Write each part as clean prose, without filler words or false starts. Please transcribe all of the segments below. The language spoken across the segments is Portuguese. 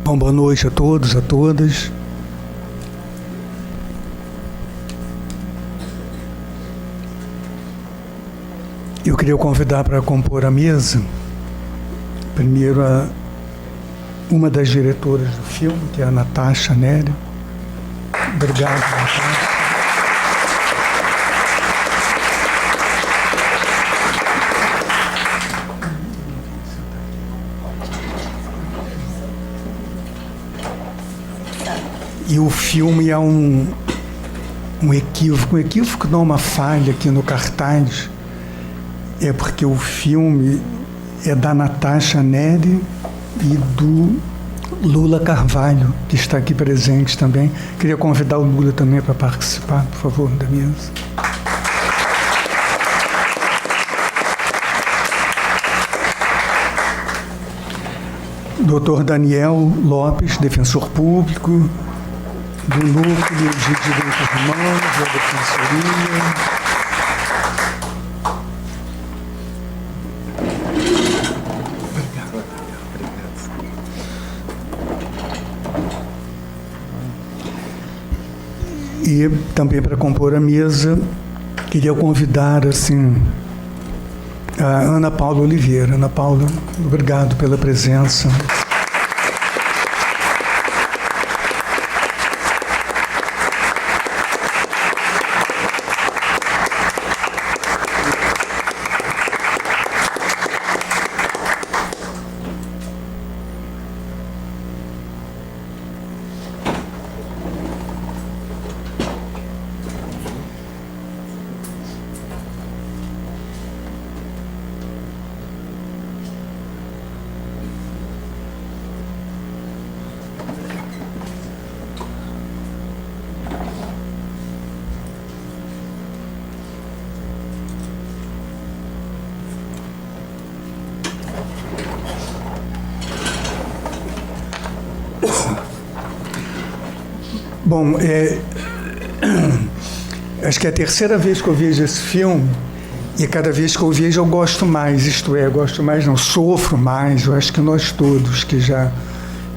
Bom, boa noite a todos, a todas. Eu queria convidar para compor a mesa, primeiro, uma das diretoras do filme, que é a Natasha Nery. Obrigado, Natasha. E o filme é um equívoco não, uma falha aqui no cartaz, é porque o filme é da Natasha Nery e do Lula Carvalho, que está aqui presente também. Queria convidar o Lula também para participar, por favor, da mesa. Dr. Daniel Lopes, defensor público do Núcleo de Direitos Humanos da Defensoria. Obrigado. E também para compor a mesa, queria convidar assim, a Ana Paula Oliveira. Ana Paula, obrigado pela presença. Bom, acho que é a terceira vez que eu vejo esse filme e cada vez que eu vejo eu gosto mais, sofro mais. Eu acho que nós todos que já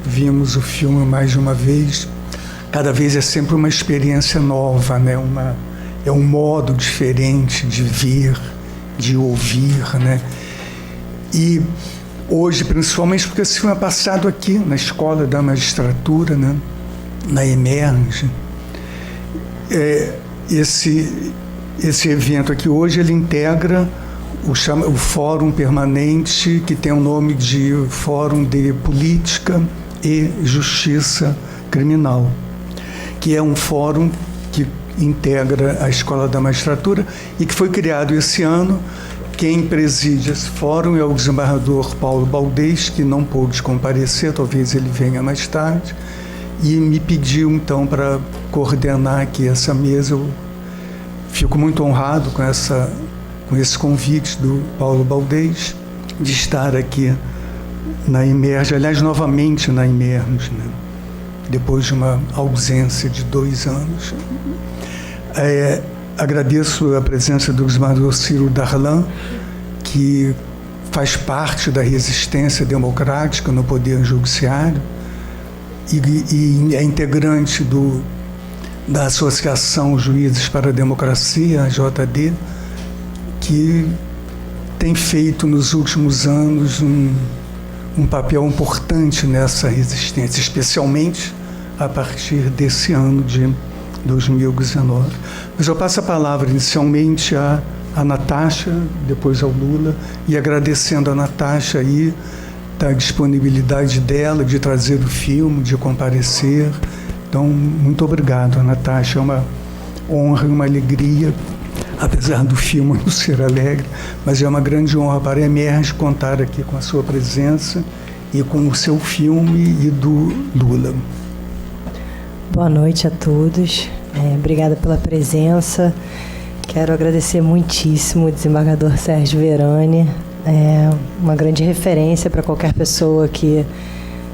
vimos o filme mais de uma vez, cada vez é sempre uma experiência nova, né? É um modo diferente de ver, de ouvir, né? E hoje, principalmente porque esse filme é passado aqui na Escola da Magistratura, né? Na Emerge. Esse evento aqui hoje, ele integra o Fórum Permanente, que tem o nome de Fórum de Política e Justiça Criminal, que é um fórum que integra a Escola da Magistratura e que foi criado esse ano. Quem preside esse fórum é o desembargador Paulo Baldez, que não pôde comparecer, talvez ele venha mais tarde, e me pediu, então, para coordenar aqui essa mesa. Eu fico muito honrado com esse convite do Paulo Baldez de estar aqui na Emerge, aliás, novamente na Emerge, né? Depois de uma ausência de 2 anos. Agradeço a presença do desembargador Ciro Darlan, que faz parte da resistência democrática no Poder Judiciário, e é integrante da Associação Juízes para a Democracia, a JD, que tem feito nos últimos anos um papel importante nessa resistência, especialmente a partir desse ano de 2019. Mas eu passo a palavra inicialmente a Natasha, depois ao Lula, e agradecendo a Natasha aí da disponibilidade dela de trazer o filme, de comparecer. Então, muito obrigado, Natasha. É uma honra e uma alegria, apesar do filme não ser alegre, mas é uma grande honra para a Emerge contar aqui com a sua presença e com o seu filme e do Lula. Boa noite a todos. Obrigada pela presença. Quero agradecer muitíssimo o desembargador Sérgio Verani. É uma grande referência para qualquer pessoa que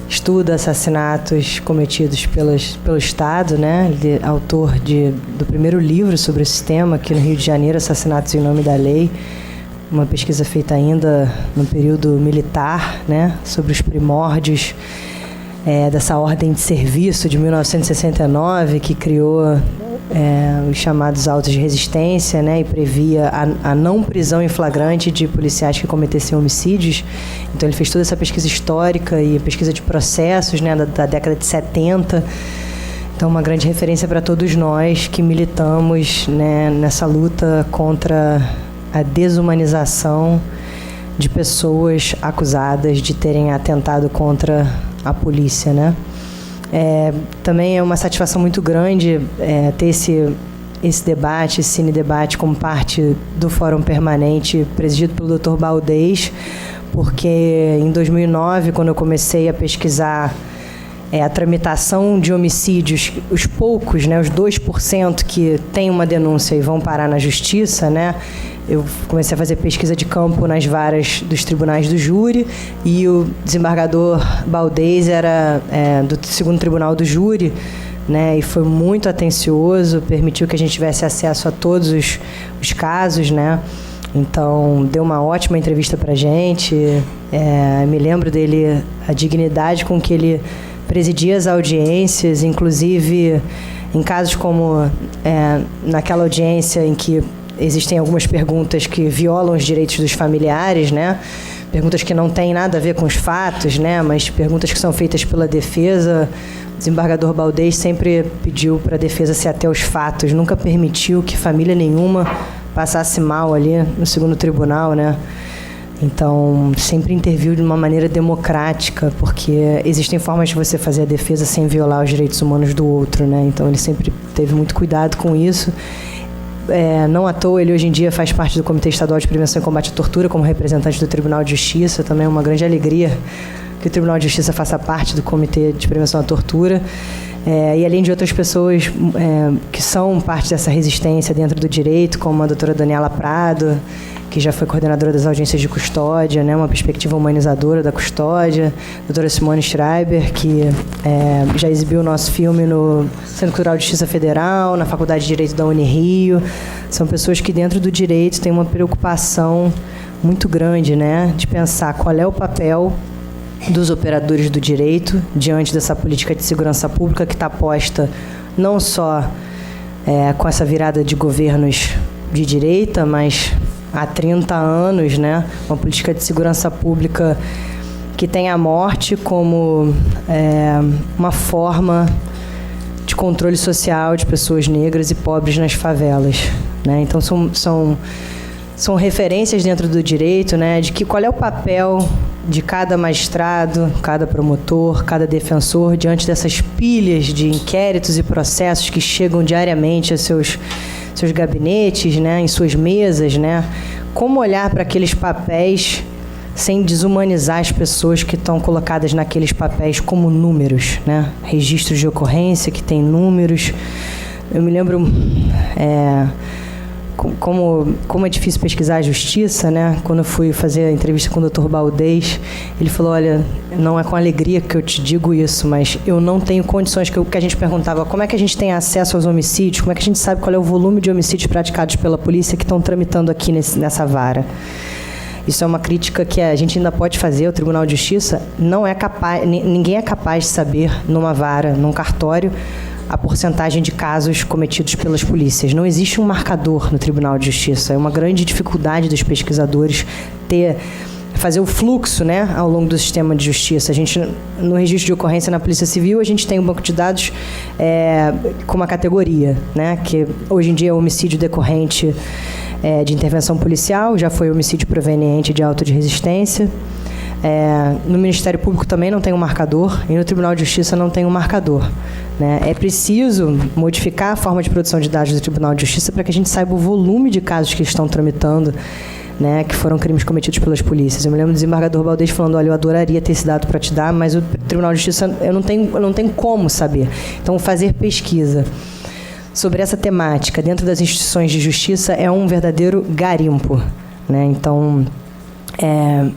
estuda assassinatos cometidos pelo Estado, né? Ele é autor do primeiro livro sobre esse tema aqui no Rio de Janeiro, Assassinatos em Nome da Lei, uma pesquisa feita ainda no período militar, né? Sobre os primórdios dessa ordem de serviço de 1969, que criou os chamados autos de resistência, né, e previa a não prisão em flagrante de policiais que cometessem homicídios. Então ele fez toda essa pesquisa histórica e pesquisa de processos, né, da década de 70. Então uma grande referência para todos nós que militamos, né, nessa luta contra a desumanização de pessoas acusadas de terem atentado contra a polícia, né? Também é uma satisfação muito grande ter esse debate, esse cine-debate como parte do Fórum Permanente presidido pelo Dr. Baldez, porque em 2009, quando eu comecei a pesquisar a tramitação de homicídios, os poucos, né, os 2% que têm uma denúncia e vão parar na justiça, né, eu comecei a fazer pesquisa de campo nas varas dos tribunais do júri, e o desembargador Baldez era do 2º Tribunal do Júri, né, e foi muito atencioso, permitiu que a gente tivesse acesso a todos os casos, né. Então, deu uma ótima entrevista para a gente. Me lembro dele, a dignidade com que ele presidia as audiências, inclusive em casos como naquela audiência em que existem algumas perguntas que violam os direitos dos familiares, né? Perguntas que não têm nada a ver com os fatos, né? Mas perguntas que são feitas pela defesa. O desembargador Baldez sempre pediu para a defesa se ater aos fatos, nunca permitiu que família nenhuma passasse mal ali no 2º Tribunal, né? Então, sempre interviu de uma maneira democrática, porque existem formas de você fazer a defesa sem violar os direitos humanos do outro, né? Então, ele sempre teve muito cuidado com isso. Não à toa, ele hoje em dia faz parte do Comitê Estadual de Prevenção e Combate à Tortura, como representante do Tribunal de Justiça. Também é uma grande alegria que o Tribunal de Justiça faça parte do Comitê de Prevenção à Tortura. E além de outras pessoas que são parte dessa resistência dentro do direito, como a doutora Daniela Prado, que já foi coordenadora das audiências de custódia, né, uma perspectiva humanizadora da custódia, a doutora Simone Schreiber, que já exibiu o nosso filme no Centro Cultural de Justiça Federal, na Faculdade de Direito da Unirio. São pessoas que dentro do direito têm uma preocupação muito grande, né, de pensar qual é o papel dos operadores do direito diante dessa política de segurança pública que está posta não só com essa virada de governos de direita, mas há 30 anos, né, uma política de segurança pública que tem a morte como uma forma de controle social de pessoas negras e pobres nas favelas, né? Então são referências dentro do direito, né, de que qual é o papel de cada magistrado, cada promotor, cada defensor diante dessas pilhas de inquéritos e processos que chegam diariamente a seus gabinetes, né, em suas mesas, né? Como olhar para aqueles papéis sem desumanizar as pessoas que estão colocadas naqueles papéis como números, né? Registros de ocorrência que tem números. Eu me lembro como é difícil pesquisar a justiça, né? Quando eu fui fazer a entrevista com o Dr. Baldez, ele falou, olha, não é com alegria que eu te digo isso, mas eu não tenho condições, que a gente perguntava, como é que a gente tem acesso aos homicídios, como é que a gente sabe qual é o volume de homicídios praticados pela polícia que estão tramitando aqui nessa vara. Isso é uma crítica que a gente ainda pode fazer, o Tribunal de Justiça não é capaz, ninguém é capaz de saber numa vara, num cartório, a porcentagem de casos cometidos pelas polícias. Não existe um marcador no Tribunal de Justiça. É uma grande dificuldade dos pesquisadores fazer o fluxo, né, ao longo do sistema de justiça. A gente, no registro de ocorrência na Polícia Civil, a gente tem um banco de dados com uma categoria, né, que hoje em dia é homicídio decorrente de intervenção policial, já foi homicídio proveniente de auto de resistência. No Ministério Público também não tem um marcador e no Tribunal de Justiça não tem um marcador, né? É preciso modificar a forma de produção de dados do Tribunal de Justiça para que a gente saiba o volume de casos que estão tramitando, né, que foram crimes cometidos pelas polícias. Eu me lembro do desembargador Baldez falando, olha, eu adoraria ter esse dado para te dar, mas o Tribunal de Justiça eu não tenho como saber. Então, fazer pesquisa sobre essa temática dentro das instituições de justiça é um verdadeiro garimpo, né? Então,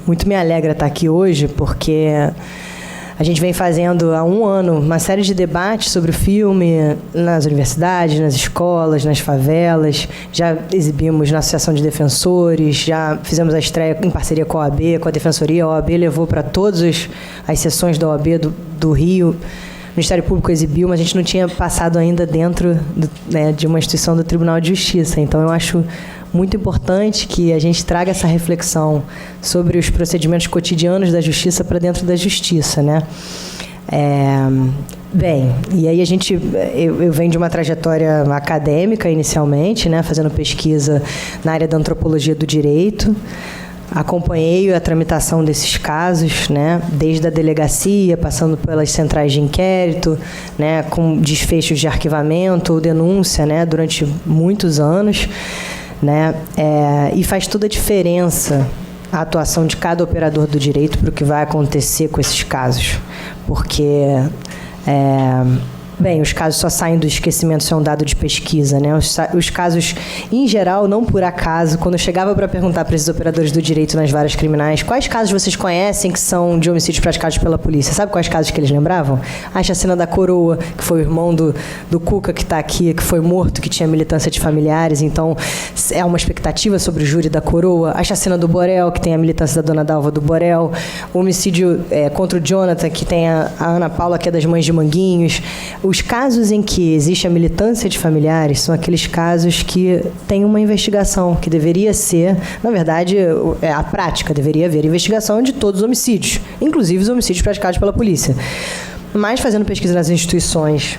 muito me alegra estar aqui hoje, porque a gente vem fazendo há 1 ano uma série de debates sobre o filme nas universidades, nas escolas, nas favelas. Já exibimos na Associação de Defensores, já fizemos a estreia em parceria com a OAB, com a Defensoria. A OAB levou para todas as sessões da OAB do Rio. O Ministério Público exibiu, mas a gente não tinha passado ainda dentro de uma instituição do Tribunal de Justiça. Então, eu acho muito importante que a gente traga essa reflexão sobre os procedimentos cotidianos da justiça para dentro da justiça, né? Bem, e aí eu venho de uma trajetória acadêmica inicialmente, né, fazendo pesquisa na área da antropologia do direito. Acompanhei a tramitação desses casos, né, desde a delegacia, passando pelas centrais de inquérito, né, com desfechos de arquivamento ou denúncia, né, durante muitos anos, né, e faz toda a diferença a atuação de cada operador do direito para o que vai acontecer com esses casos, porque bem, os casos só saem do esquecimento, isso é um dado de pesquisa, né? Os casos, em geral, não por acaso, quando eu chegava para perguntar para esses operadores do direito nas varas criminais, quais casos vocês conhecem que são de homicídios praticados pela polícia? Sabe quais casos que eles lembravam? A chacina da Coroa, que foi o irmão do Cuca, que está aqui, que foi morto, que tinha militância de familiares, então é uma expectativa sobre o júri da Coroa. A chacina do Borel, que tem a militância da Dona Dalva do Borel. O homicídio contra o Jonathan, que tem a Ana Paula, que é das Mães de Manguinhos. Os casos em que existe a militância de familiares são aqueles casos que tem uma investigação, que deveria ser, na verdade, a prática, deveria haver investigação de todos os homicídios, inclusive os homicídios praticados pela polícia. Mas, fazendo pesquisa nas instituições,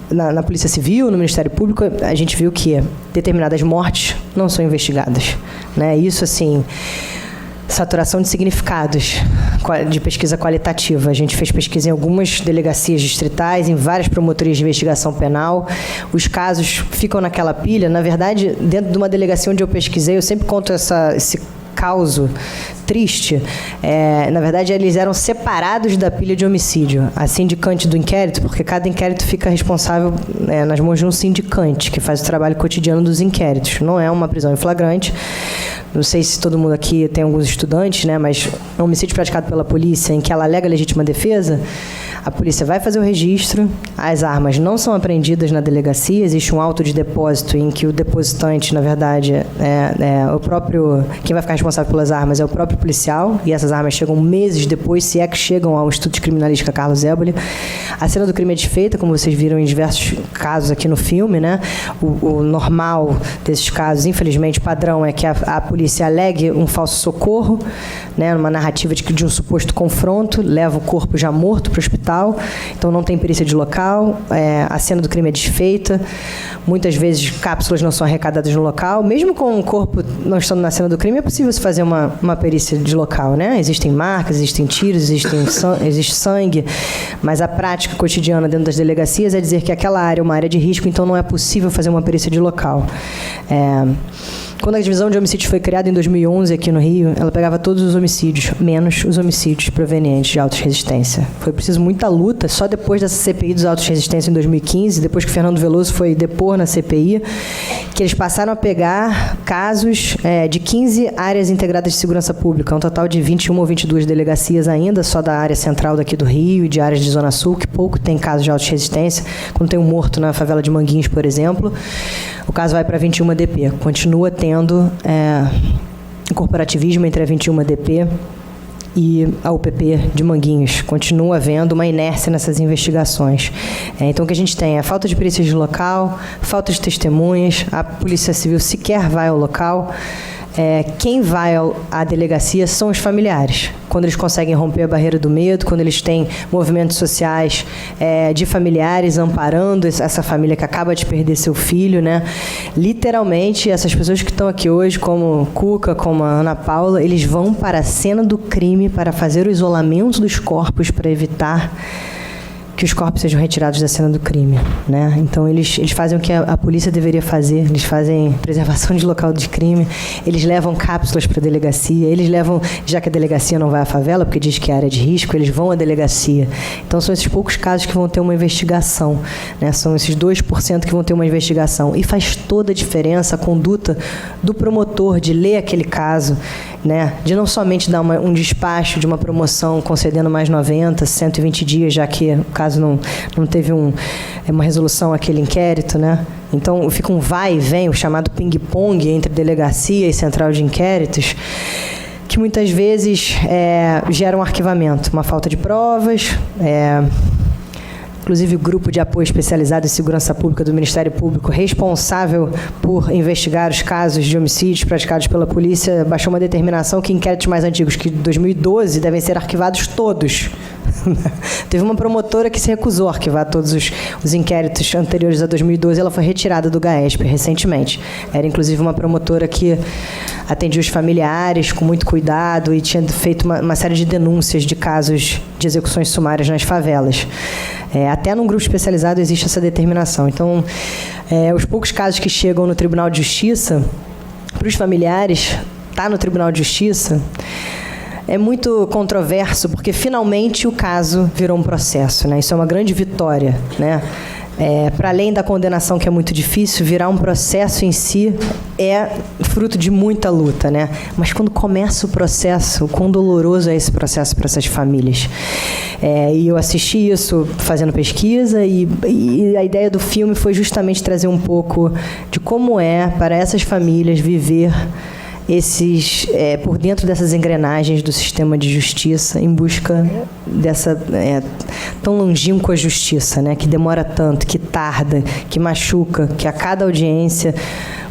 na Polícia Civil, no Ministério Público, a gente viu que determinadas mortes não são investigadas, né? Isso, assim, saturação de significados de pesquisa qualitativa. A gente fez pesquisa em algumas delegacias distritais, em várias promotorias de investigação penal. Os casos ficam naquela pilha. Na verdade, dentro de uma delegacia onde eu pesquisei, eu sempre conto esse caso triste. Na verdade, eles eram separados da pilha de homicídio, a sindicante do inquérito, porque cada inquérito fica responsável nas mãos de um sindicante, que faz o trabalho cotidiano dos inquéritos. Não é uma prisão em flagrante. Não sei se todo mundo aqui tem alguns estudantes, né, mas é um homicídio praticado pela polícia em que ela alega legítima defesa. A polícia vai fazer o registro, as armas não são apreendidas na delegacia, existe um auto de depósito em que o depositante, na verdade, o próprio, quem vai ficar responsável pelas armas é o próprio policial, e essas armas chegam meses depois, se é que chegam ao Instituto de Criminalística Carlos Éboli. A cena do crime é desfeita, como vocês viram em diversos casos aqui no filme, né? O normal desses casos, infelizmente, padrão, é que a polícia alegue um falso socorro, né? Uma narrativa de um suposto confronto, leva o corpo já morto para o hospital. Então não tem perícia de local, a cena do crime é desfeita, muitas vezes cápsulas não são arrecadadas no local, mesmo com o corpo não estando na cena do crime, é possível se fazer uma perícia de local, né? Existem marcas, existem tiros, existe sangue, mas a prática cotidiana dentro das delegacias é dizer que aquela área é uma área de risco, então não é possível fazer uma perícia de local. Quando a divisão de homicídios foi criada em 2011 aqui no Rio, ela pegava todos os homicídios, menos os homicídios provenientes de autos de resistência. Foi preciso muita luta, só depois dessa CPI dos autos de resistência em 2015, depois que o Fernando Veloso foi depor na CPI, que eles passaram a pegar casos de 15 áreas integradas de segurança pública, um total de 21 ou 22 delegacias ainda, só da área central daqui do Rio e de áreas de Zona Sul, que pouco tem casos de autos de resistência. Quando tem um morto na favela de Manguinhos, por exemplo, o caso vai para a 21 DP. Continua tendo o corporativismo entre a 21 DP e a UPP de Manguinhos. Continua havendo uma inércia nessas investigações. Então, o que a gente tem é a falta de perícias de local, falta de testemunhas, a Polícia Civil sequer vai ao local. Quem vai à delegacia são os familiares. Quando eles conseguem romper a barreira do medo, quando eles têm movimentos sociais de familiares amparando essa família que acaba de perder seu filho, né? Literalmente, essas pessoas que estão aqui hoje, como Cuca, como a Ana Paula, eles vão para a cena do crime para fazer o isolamento dos corpos, para evitar que os corpos sejam retirados da cena do crime, né? Então eles fazem o que a polícia deveria fazer, eles fazem preservação de local de crime, eles levam cápsulas para a delegacia, eles levam, já que a delegacia não vai à favela, porque diz que é área de risco, eles vão à delegacia. Então são esses poucos casos que vão ter uma investigação, né? São esses 2% que vão ter uma investigação. E faz toda a diferença a conduta do promotor de ler aquele caso, né? De não somente dar um despacho de uma promoção concedendo mais 90, 120 dias, já que o caso não teve uma resolução aquele inquérito, né? Então fica um vai e vem, o chamado ping-pong entre delegacia e central de inquéritos, que muitas vezes gera um arquivamento, uma falta de provas. Inclusive, o Grupo de Apoio Especializado em Segurança Pública do Ministério Público, responsável por investigar os casos de homicídios praticados pela polícia, baixou uma determinação que inquéritos mais antigos, que de 2012, devem ser arquivados todos. Teve uma promotora que se recusou a arquivar todos os inquéritos anteriores a 2012, ela foi retirada do GAESP recentemente. Era, inclusive, uma promotora que atendia os familiares com muito cuidado e tinha feito uma série de denúncias de casos de execuções sumárias nas favelas. Até num grupo especializado existe essa determinação. Então, os poucos casos que chegam no Tribunal de Justiça, para os familiares, tá no Tribunal de Justiça, é muito controverso, porque finalmente o caso virou um processo, né? Isso é uma grande vitória, né? Para além da condenação, que é muito difícil, virar um processo em si é fruto de muita luta, né? Mas quando começa o processo, o quão doloroso é esse processo para essas famílias. E eu assisti isso fazendo pesquisa e a ideia do filme foi justamente trazer um pouco de como é para essas famílias viver por dentro dessas engrenagens do sistema de justiça, em busca dessa tão longínqua justiça, né, que demora tanto, que tarda, que machuca, que a cada audiência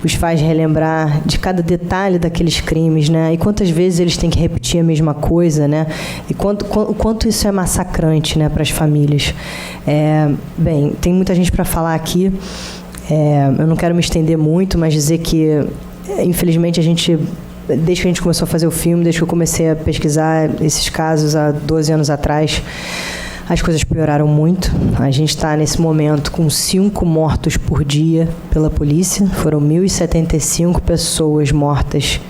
os faz relembrar de cada detalhe daqueles crimes, né, e quantas vezes eles têm que repetir a mesma coisa, né, e o quanto isso é massacrante, né, para as famílias. Bem, tem muita gente para falar aqui, eu não quero me estender muito, mas dizer que infelizmente, desde que a gente começou a fazer o filme, desde que eu comecei a pesquisar esses casos há 12 anos atrás, as coisas pioraram muito. A gente está, nesse momento, com 5 mortos por dia pela polícia. Foram 1.075 pessoas mortas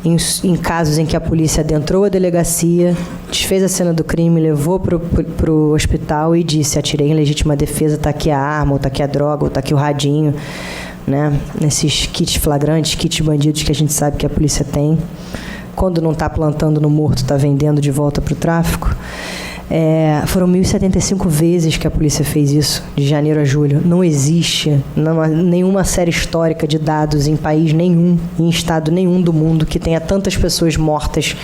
em casos em que a polícia adentrou a delegacia, desfez a cena do crime, levou para o hospital e disse: atirei em legítima defesa, está aqui a arma, ou está aqui a droga, ou está aqui o radinho. Né? Nesses kits flagrantes, kits bandidos que a gente sabe que a polícia tem. Quando não está plantando no morto, está vendendo de volta para o tráfico. Foram 1.075 vezes que a polícia fez isso, de janeiro a julho. Não existe nenhuma série histórica de dados em país nenhum, em estado nenhum do mundo, que tenha tantas pessoas mortas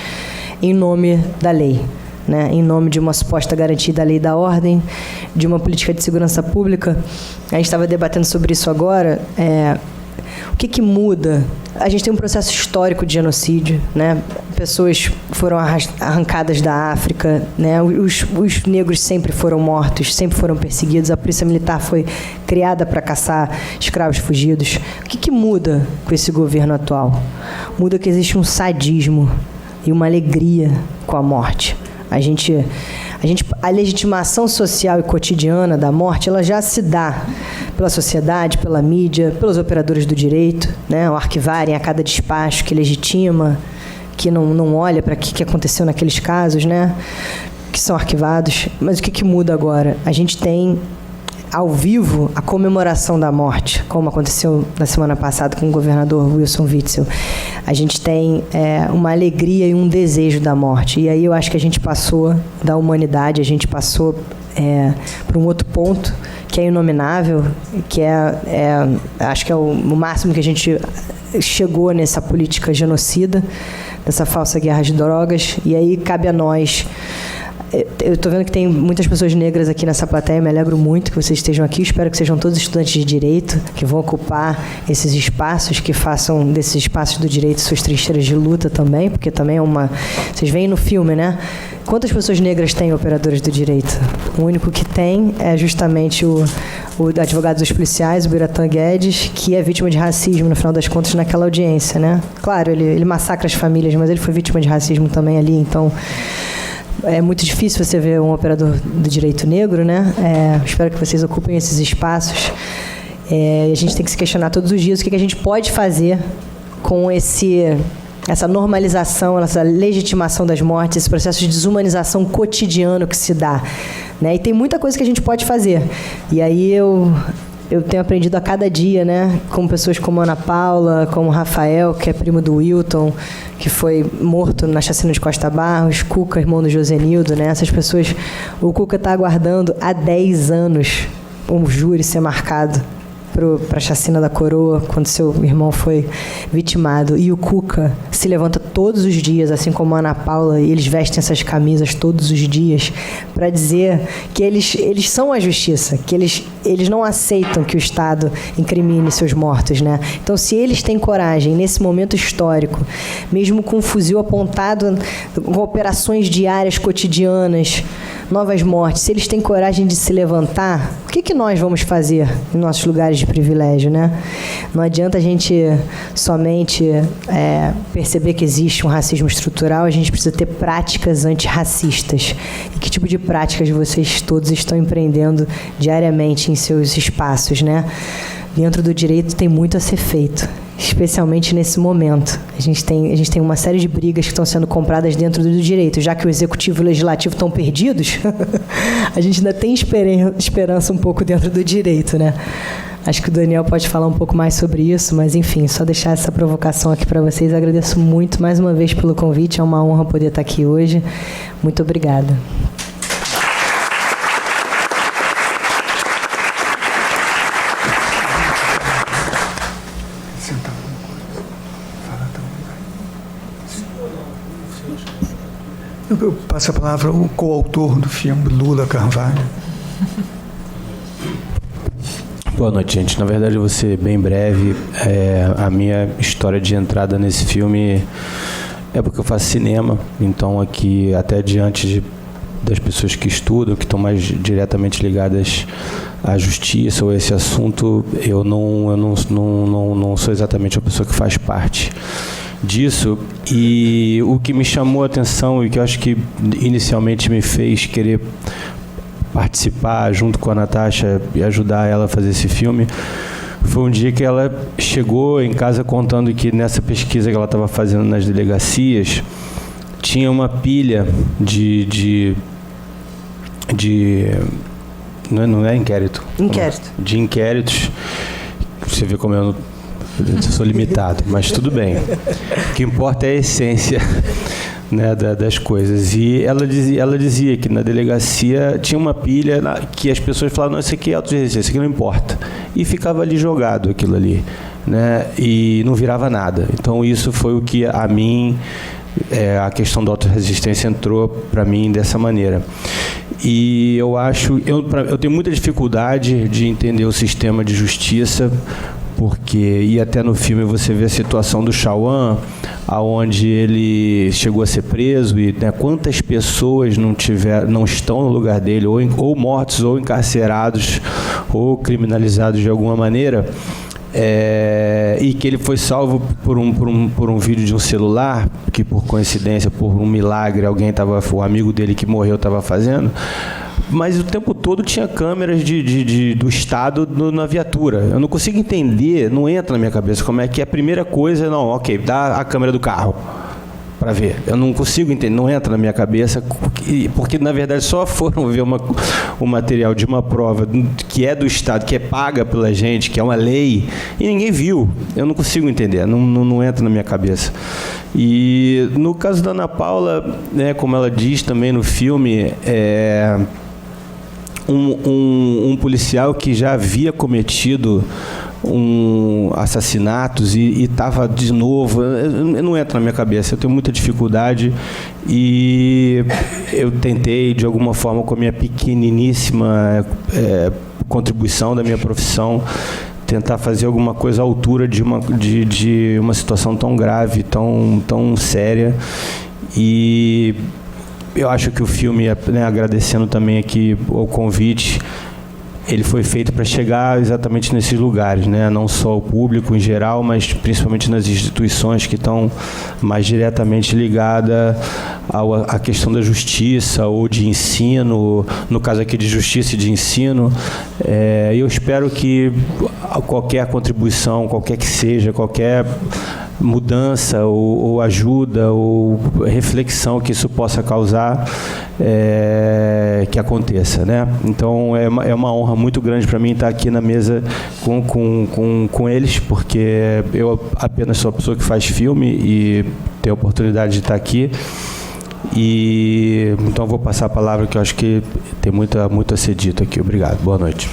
em nome da lei. Né, em nome de uma suposta garantia da lei e da ordem, de uma política de segurança pública. A gente estava debatendo sobre isso agora. O que muda? A gente tem um processo histórico de genocídio, né? Pessoas foram arrancadas da África, né? Os negros sempre foram mortos, sempre foram perseguidos. A polícia militar foi criada para caçar escravos fugidos. O que muda com esse governo atual? Muda que existe um sadismo e uma alegria com a morte. A legitimação social e cotidiana da morte, ela já se dá pela sociedade, pela mídia, pelos operadores do direito, né, ao arquivarem a cada despacho que legitima, que não olha para o que aconteceu naqueles casos, né, que são arquivados. Mas o que muda agora? A gente tem ao vivo a comemoração da morte, como aconteceu na semana passada com o governador Wilson Witzel. A gente tem uma alegria e um desejo da morte. E aí eu acho que a gente passou da humanidade, a gente passou para um outro ponto que é inominável, que acho que é o máximo que a gente chegou nessa política genocida, dessa falsa guerra de drogas. E aí cabe a nós. Eu estou vendo que tem muitas pessoas negras aqui nessa plateia, me alegro muito que vocês estejam aqui, espero que sejam todos estudantes de direito, que vão ocupar esses espaços, que façam desses espaços do direito suas trincheiras de luta também, porque também é uma... Vocês veem no filme, né? Quantas pessoas negras têm operadores do direito? O único que tem é justamente o advogado dos policiais, o Biratã Guedes, que é vítima de racismo, no final das contas, naquela audiência, né? Claro, ele massacra as famílias, mas ele foi vítima de racismo também ali, então... É muito difícil você ver um operador do direito negro, né? Espero que vocês ocupem esses espaços. A gente tem que se questionar todos os dias o que a gente pode fazer com essa normalização, essa legitimação das mortes, esse processo de desumanização cotidiano que se dá, né? E tem muita coisa que a gente pode fazer. E aí eu tenho aprendido a cada dia, né, com pessoas como Ana Paula, como Rafael, que é primo do Wilton, que foi morto na chacina de Costa Barros, Cuca, irmão do Josenildo, né? Essas pessoas, o Cuca está aguardando há 10 anos um júri ser marcado para a chacina da Coroa, quando seu irmão foi vitimado. E o Cuca se levanta todos os dias, assim como a Ana Paula, e eles vestem essas camisas todos os dias para dizer que eles são a justiça, que eles não aceitam que o Estado incrimine seus mortos, né? Então, se eles têm coragem, nesse momento histórico, mesmo com um fuzil apontado, com operações diárias, cotidianas, novas mortes, se eles têm coragem de se levantar, o que nós vamos fazer em nossos lugares de privilégio, né? Não adianta a gente somente perceber que existe um racismo estrutural, a gente precisa ter práticas antirracistas. E que tipo de práticas vocês todos estão empreendendo diariamente em seus espaços, né? Dentro do direito tem muito a ser feito, especialmente nesse momento. A gente tem uma série de brigas que estão sendo compradas dentro do direito. Já que o executivo e o legislativo estão perdidos, a gente ainda tem esperança um pouco dentro do direito, né? Acho que o Daniel pode falar um pouco mais sobre isso, mas, enfim, só deixar essa provocação aqui para vocês. Agradeço muito, mais uma vez, pelo convite. É uma honra poder estar aqui hoje. Muito obrigada. Eu passo a palavra ao coautor do filme, Lula Carvalho. Boa noite, gente. Na verdade, eu vou ser bem breve. A minha história de entrada nesse filme é porque eu faço cinema. Então, aqui, até diante das pessoas que estudam, que estão mais diretamente ligadas à justiça ou a esse assunto, eu não sou exatamente a pessoa que faz parte disso. E o que me chamou a atenção e que eu acho que inicialmente me fez querer participar junto com a Natasha e ajudar ela a fazer esse filme foi um dia que ela chegou em casa contando que nessa pesquisa que ela estava fazendo nas delegacias tinha uma pilha de não é inquérito? Inquérito. De inquéritos. Você vê como eu sou limitado, mas tudo bem. O que importa é a essência, né, das coisas. E ela dizia que na delegacia tinha uma pilha que as pessoas falavam, não, isso aqui é autorresistência, isso aqui não importa. E ficava ali jogado aquilo ali, né, e não virava nada. Então isso foi o que a mim, a questão da autorresistência entrou para mim dessa maneira. E eu acho, eu tenho muita dificuldade de entender o sistema de justiça, porque, e até no filme você vê a situação do Chauhan, aonde ele chegou a ser preso, e né, quantas pessoas não estão no lugar dele, ou mortos, ou encarcerados, ou criminalizados de alguma maneira, e que ele foi salvo por um vídeo de um celular, que por coincidência, por um milagre, o amigo dele que morreu estava fazendo. Mas o tempo todo tinha câmeras do Estado na viatura. Eu não consigo entender, não entra na minha cabeça como é que a primeira coisa, não, ok, dá a câmera do carro para ver. Eu não consigo entender, não entra na minha cabeça, porque na verdade só foram ver o material de uma prova que é do Estado, que é paga pela gente, que é uma lei, e ninguém viu. Eu não consigo entender, não entra na minha cabeça. E no caso da Ana Paula, né, como ela diz também no filme, um policial que já havia cometido assassinatos e estava de novo, não entra na minha cabeça. Eu tenho muita dificuldade e eu tentei, de alguma forma, com a minha pequeniníssima contribuição da minha profissão, tentar fazer alguma coisa à altura de uma situação tão grave, tão séria. E eu acho que o filme, né, agradecendo também aqui o convite, ele foi feito para chegar exatamente nesses lugares, né? Não só o público em geral, mas principalmente nas instituições que estão mais diretamente ligadas à questão da justiça ou de ensino, no caso aqui de justiça e de ensino. Eu espero que qualquer contribuição, qualquer que seja, qualquer mudança ou ajuda ou reflexão que isso possa causar, que aconteça, né? Então é uma honra muito grande para mim estar aqui na mesa com eles, porque eu apenas sou a pessoa que faz filme e tenho a oportunidade de estar aqui. E então vou passar a palavra, que eu acho que tem muito a ser dito aqui. Obrigado. Boa noite.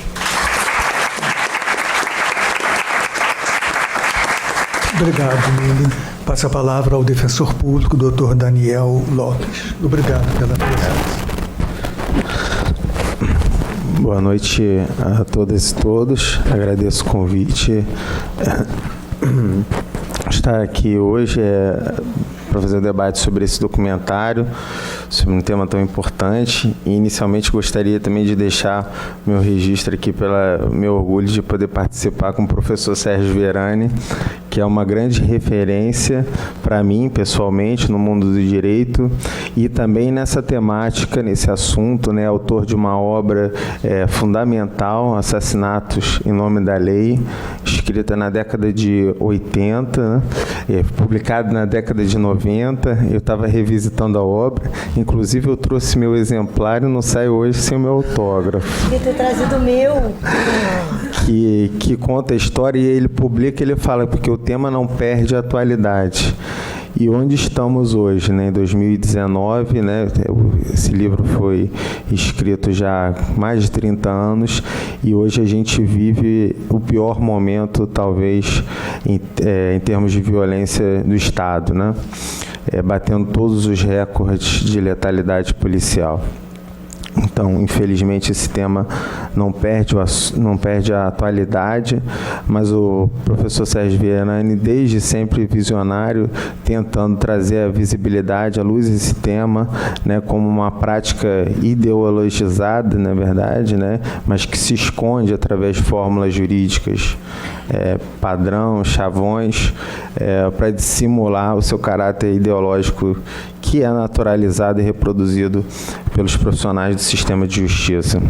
Obrigado, Mili. Passo a palavra ao defensor público, Dr. Daniel Lopes. Obrigado pela presença. Boa noite a todas e todos. Agradeço o convite. Estar aqui hoje para fazer um debate sobre esse documentário, sobre um tema tão importante. E inicialmente gostaria também de deixar meu registro aqui pelo meu orgulho de poder participar com o professor Sérgio Verani, que é uma grande referência para mim, pessoalmente, no mundo do direito, e também nessa temática, nesse assunto, né, autor de uma obra fundamental, Assassinatos em Nome da Lei, escrita na década de 80, né, publicada na década de 90. Eu estava revisitando a obra, inclusive eu trouxe meu exemplar e não saio hoje sem o meu autógrafo. Queria ter trazido o meu. Que conta a história e ele publica, ele fala, porque o tema não perde a atualidade. E onde estamos hoje, né? Em 2019, né? Esse livro foi escrito já há mais de 30 anos e hoje a gente vive o pior momento, talvez, em termos de violência do Estado, né? Batendo todos os recordes de letalidade policial. Então, infelizmente, esse tema não perde a atualidade, mas o professor Sérgio Verani, desde sempre visionário, tentando trazer a visibilidade, a luz desse tema, né, como uma prática ideologizada, na verdade, né, mas que se esconde através de fórmulas jurídicas, padrão, chavões, para dissimular o seu caráter ideológico, que é naturalizado e reproduzido pelos profissionais do sistema de justiça.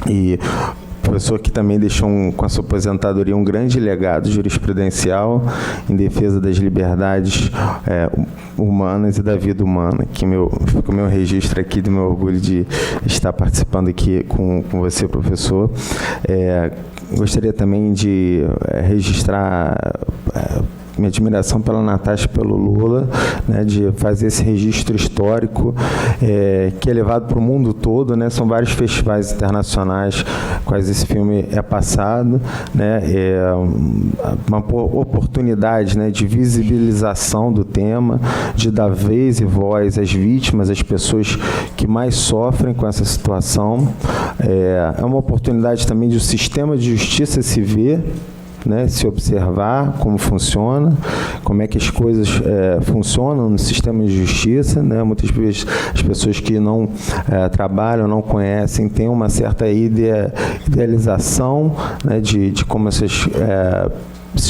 E o professor que também deixou, com a sua aposentadoria, um grande legado jurisprudencial em defesa das liberdades humanas e da vida humana, que fica o meu registro aqui do meu orgulho de estar participando aqui com você, professor. Gostaria também de registrar minha admiração pela Natasha e pelo Lula, né, de fazer esse registro histórico que é levado para o mundo todo, né, são vários festivais internacionais quais esse filme é passado, né, uma oportunidade, né, de visibilização do tema, de dar vez e voz às vítimas, às pessoas que mais sofrem com essa situação. É uma oportunidade também de o sistema de justiça se ver, né, se observar como funciona, como é que as coisas funcionam no sistema de justiça, né? Muitas vezes as pessoas que não trabalham, não conhecem, têm uma certa idealização, né, de como esses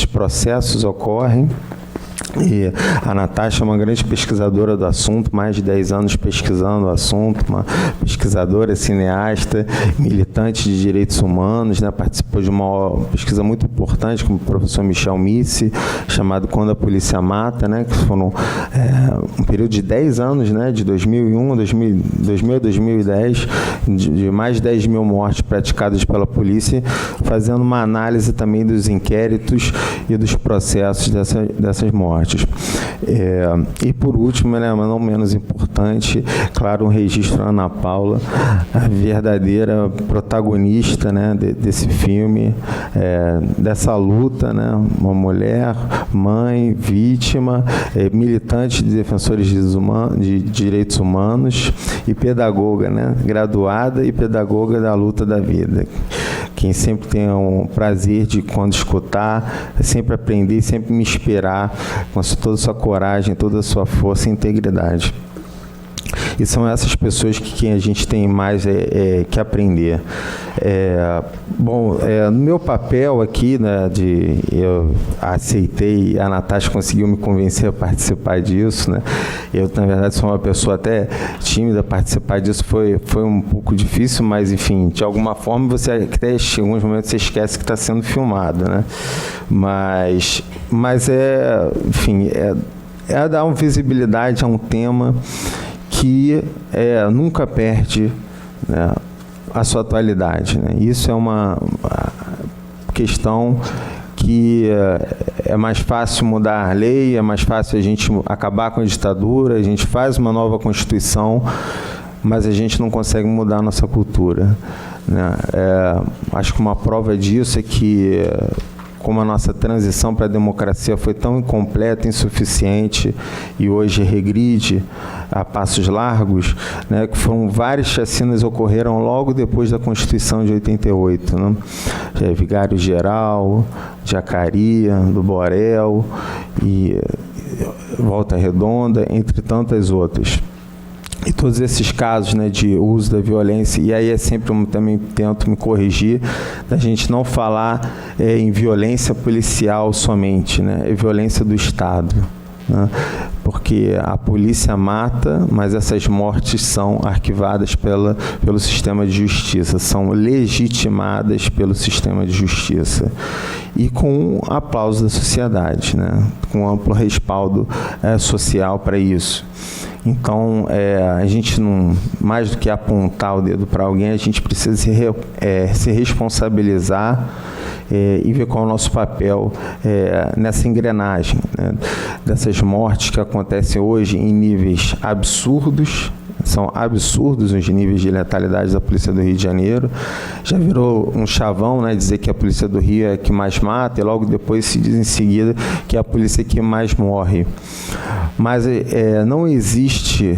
processos ocorrem. E a Natasha é uma grande pesquisadora do assunto, mais de 10 anos pesquisando o assunto, uma pesquisadora, cineasta, militante de direitos humanos, né? Participou de uma pesquisa muito importante com o professor Michel Missi, chamado Quando a Polícia Mata, né? Que foram um período de 10 anos, né? De 2001 a 2010, de mais de 10 mil mortes praticadas pela polícia, fazendo uma análise também dos inquéritos e dos processos dessas mortes. E por último, né, mas não menos importante, claro, um registro à Ana Paula, a verdadeira protagonista, né, desse filme, dessa luta, né, uma mulher, mãe, vítima, militante de defensores de direitos humanos e pedagoga, né, graduada e pedagoga da luta da vida. Quem sempre tem um prazer de, quando escutar, sempre aprender, sempre me inspirar com toda a sua coragem, toda a sua força e integridade. E são essas pessoas que a gente tem mais que aprender. No meu papel aqui, né, eu aceitei, a Natasha conseguiu me convencer a participar disso, né? Eu, na verdade, sou uma pessoa até tímida, participar disso foi um pouco difícil, mas, enfim, de alguma forma, você até em alguns momentos você esquece que está sendo filmado, né? Mas enfim, dar uma visibilidade a um tema que nunca perde, né, a sua atualidade, né? Isso é uma questão que é mais fácil mudar a lei, é mais fácil a gente acabar com a ditadura, a gente faz uma nova Constituição, mas a gente não consegue mudar a nossa cultura, né? Acho que uma prova disso é que, como a nossa transição para a democracia foi tão incompleta, insuficiente e hoje regride a passos largos, né, que foram várias chacinas ocorreram logo depois da Constituição de 88, né? Vigário Geral, Jacaria, do Borel e Volta Redonda, entre tantas outras. E todos esses casos, né, de uso da violência, e aí sempre também tento me corrigir, da gente não falar em violência policial somente, né, é violência do Estado, né, porque a polícia mata, mas essas mortes são arquivadas pelo sistema de justiça, são legitimadas pelo sistema de justiça. E com aplauso da sociedade, né, com amplo respaldo social para isso. Então, a gente não, mais do que apontar o dedo para alguém, a gente precisa se responsabilizar e ver qual é o nosso papel nessa engrenagem, né, dessas mortes que acontecem hoje em níveis absurdos. São absurdos os níveis de letalidade da Polícia do Rio de Janeiro. Já virou um chavão, né, dizer que a Polícia do Rio é a que mais mata, e logo depois se diz em seguida que é a polícia que mais morre. Mas não existe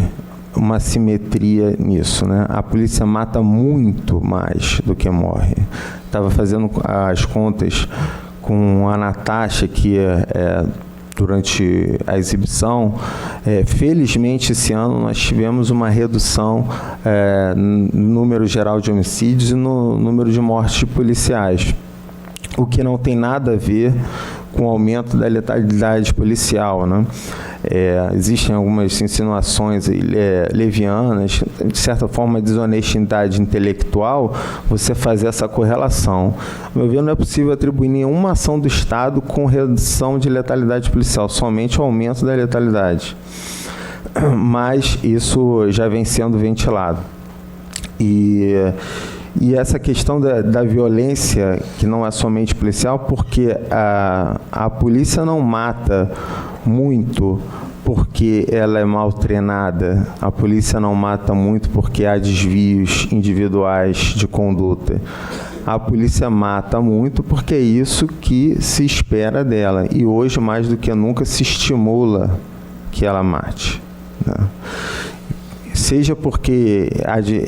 uma simetria nisso, né? A polícia mata muito mais do que morre. Estava fazendo as contas com a Natasha, que durante a exibição, felizmente esse ano nós tivemos uma redução no número geral de homicídios e no número de mortes policiais, o que não tem nada a ver com o aumento da letalidade policial, né? Existem algumas insinuações levianas, de certa forma, desonestidade intelectual, você fazer essa correlação. Ao meu ver, não é possível atribuir nenhuma ação do Estado com redução de letalidade policial, somente o aumento da letalidade. Mas isso já vem sendo ventilado. E essa questão da violência, que não é somente policial, porque a polícia não mata muito porque ela é mal treinada. A polícia não mata muito porque há desvios individuais de conduta. A polícia mata muito porque é isso que se espera dela. E hoje, mais do que nunca, se estimula que ela mate, né? Seja porque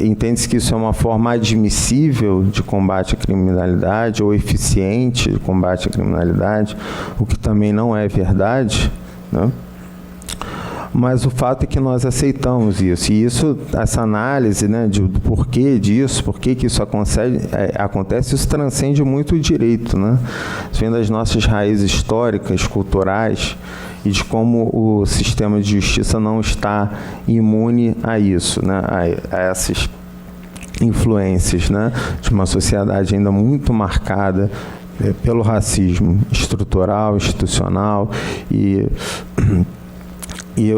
entende-se que isso é uma forma admissível de combate à criminalidade ou eficiente de combate à criminalidade, o que também não é verdade, né? Mas o fato é que nós aceitamos isso. E essa análise, né, do porquê disso, por que isso acontece, isso transcende muito o direito, né? Isso vem das nossas raízes históricas, culturais, e de como o sistema de justiça não está imune a isso, né, a essas influências, né, de uma sociedade ainda muito marcada pelo racismo estrutural, institucional e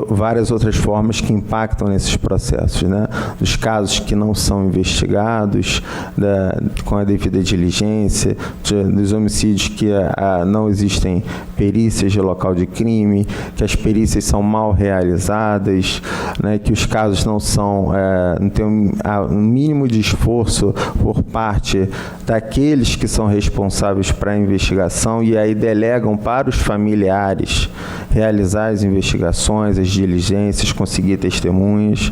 várias outras formas que impactam nesses processos, né? Dos casos que não são investigados com a devida diligência, dos homicídios que não existem perícias de local de crime, que as perícias são mal realizadas, né? Que os casos não tem um mínimo de esforço por parte daqueles que são responsáveis para a investigação e aí delegam para os familiares realizar as investigações, as diligências, conseguir testemunhas.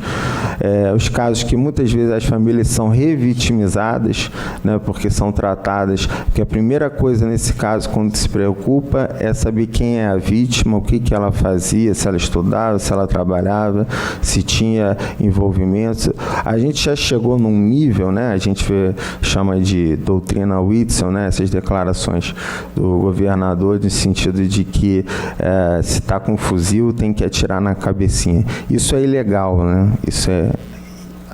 Os casos que muitas vezes as famílias são revitimizadas, né, porque são tratadas, porque a primeira coisa nesse caso, quando se preocupa, é saber quem é a vítima, o que ela fazia, se ela estudava, se ela trabalhava, se tinha envolvimentos. A gente já chegou num nível, né, a gente chama de doutrina Whitson, né, essas declarações do governador, no sentido de que se está com um fuzil tem que atirar na cabecinha. Isso é ilegal, né?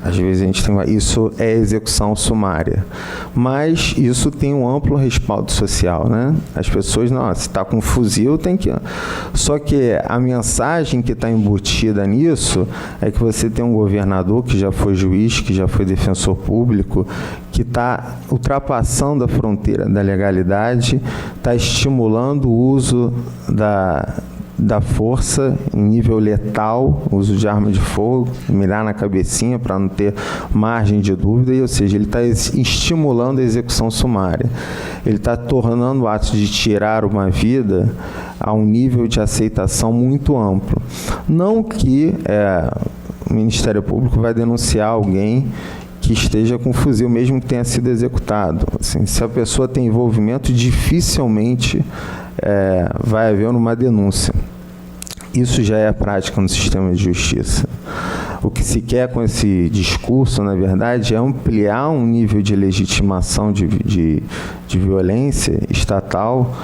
Às vezes a gente isso é execução sumária, mas isso tem um amplo respaldo social, né? As pessoas, não, se está com um fuzil, tem que... Só que a mensagem que está embutida nisso é que você tem um governador que já foi juiz, que já foi defensor público, que está ultrapassando a fronteira da legalidade, está estimulando o uso da força em nível letal, uso de arma de fogo, mirar na cabecinha para não ter margem de dúvida, ou seja, ele está estimulando a execução sumária. Ele está tornando o ato de tirar uma vida a um nível de aceitação muito amplo. Não que o Ministério Público vai denunciar alguém que esteja com fuzil, mesmo que tenha sido executado. Assim, se a pessoa tem envolvimento, dificilmente vai haver uma denúncia. Isso já é a prática no sistema de justiça. O que se quer com esse discurso, na verdade, é ampliar um nível de legitimação de violência estatal,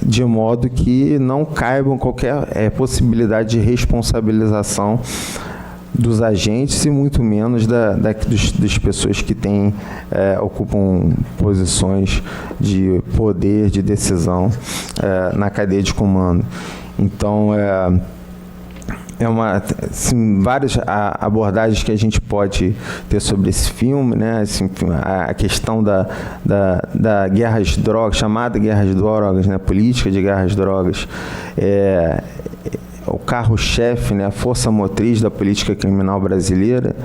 de modo que não caibam qualquer possibilidade de responsabilização dos agentes e muito menos das pessoas que ocupam posições de poder, de decisão na cadeia de comando. Então, várias abordagens que a gente pode ter sobre esse filme, né? Assim, a questão da guerra às drogas, chamada guerra às drogas, né? Política de guerra às drogas, o carro-chefe, né, a força motriz da política criminal brasileira,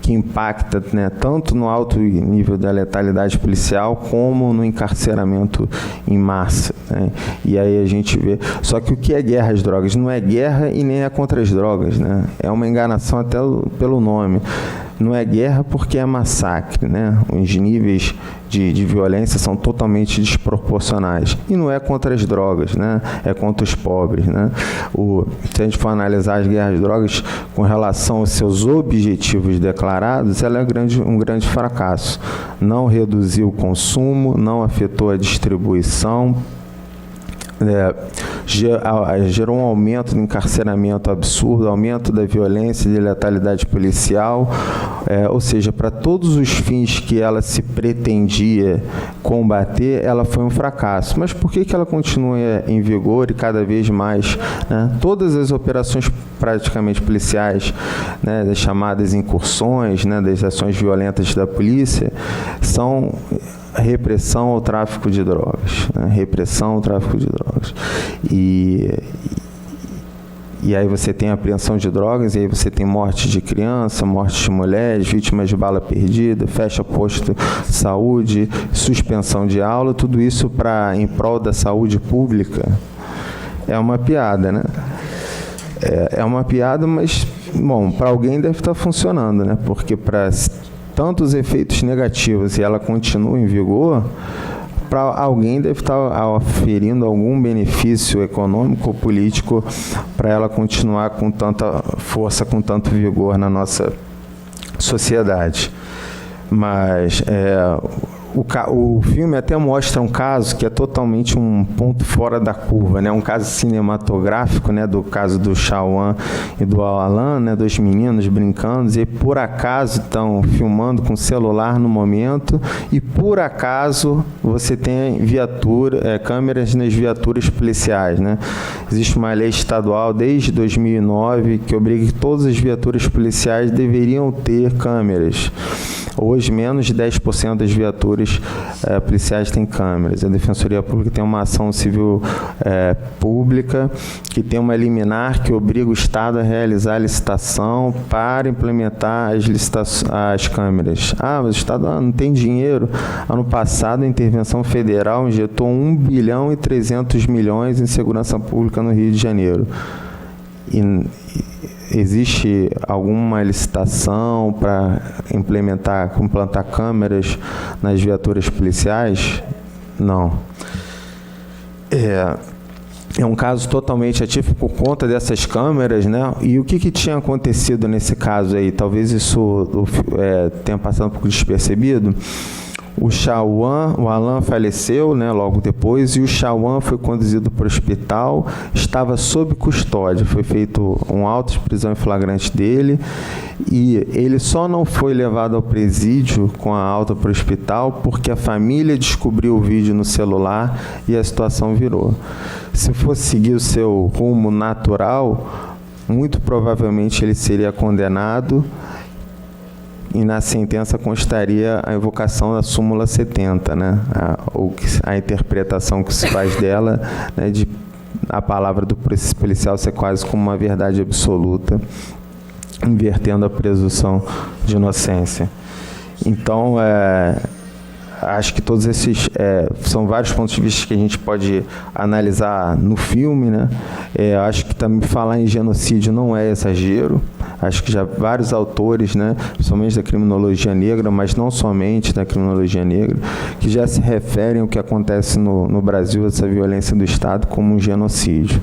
que impacta, né, tanto no alto nível da letalidade policial como no encarceramento em massa, né? E aí a gente vê... Só que o que é guerra às drogas? Não é guerra e nem é contra as drogas, né? É uma enganação até pelo nome. Não é guerra porque é massacre, né? Os níveis de violência são totalmente desproporcionais. E não é contra as drogas, né? É contra os pobres, né? Se a gente for analisar as guerras às drogas com relação aos seus objetivos declarados, ela é um grande fracasso. Não reduziu o consumo, não afetou a distribuição, gerou um aumento do encarceramento absurdo, aumento da violência e de letalidade policial, ou seja, para todos os fins que ela se pretendia combater, ela foi um fracasso. Mas por que ela continua em vigor e cada vez mais, né? Todas as operações praticamente policiais, né, das chamadas incursões, né, das ações violentas da polícia, são repressão ao tráfico de drogas, né? Repressão ao tráfico de drogas. E aí você tem apreensão de drogas, e aí você tem morte de criança, morte de mulheres, vítimas de bala perdida, fecha posto de saúde, suspensão de aula, tudo isso em prol da saúde pública. É uma piada, né? É uma piada, mas, bom, para alguém deve estar funcionando, né? Porque para tantos efeitos negativos e ela continua em vigor, para alguém deve estar oferindo algum benefício econômico ou político para ela continuar com tanta força, com tanto vigor na nossa sociedade. Mas o filme até mostra um caso que é totalmente um ponto fora da curva, né? Um caso cinematográfico, né? Do caso do Chauhan e do Alan, né? Dois meninos brincando, e por acaso estão filmando com celular no momento, e por acaso você tem câmeras nas viaturas policiais, né? Existe uma lei estadual desde 2009 que obriga que todas as viaturas policiais deveriam ter câmeras. Hoje, menos de 10% das viaturas policiais têm câmeras. A Defensoria Pública tem uma ação civil pública que tem uma liminar que obriga o Estado a realizar a licitação para implementar as câmeras. Mas o Estado não tem dinheiro. Ano passado, a intervenção federal injetou 1 bilhão e 300 milhões em segurança pública no Rio de Janeiro. Existe alguma licitação para implantar câmeras nas viaturas policiais? Não. É um caso totalmente atípico por conta dessas câmeras, né? E o que tinha acontecido nesse caso aí? Talvez isso tenha passado um pouco despercebido. O Alan faleceu, né, logo depois, e o Chauan foi conduzido para o hospital, estava sob custódia, foi feito um auto de prisão em flagrante dele, e ele só não foi levado ao presídio com a alta para o hospital porque a família descobriu o vídeo no celular e a situação virou. Se fosse seguir o seu rumo natural, muito provavelmente ele seria condenado, e na sentença constaria a invocação da súmula 70, né? A interpretação que se faz dela, né, de a palavra do policial ser quase como uma verdade absoluta, invertendo a presunção de inocência. Então, acho que todos esses são vários pontos de vista que a gente pode analisar no filme, né? Acho que também falar em genocídio não é exagero. Acho que já vários autores, né, principalmente da criminologia negra, mas não somente da criminologia negra, que já se referem ao que acontece no Brasil, essa violência do Estado, como um genocídio.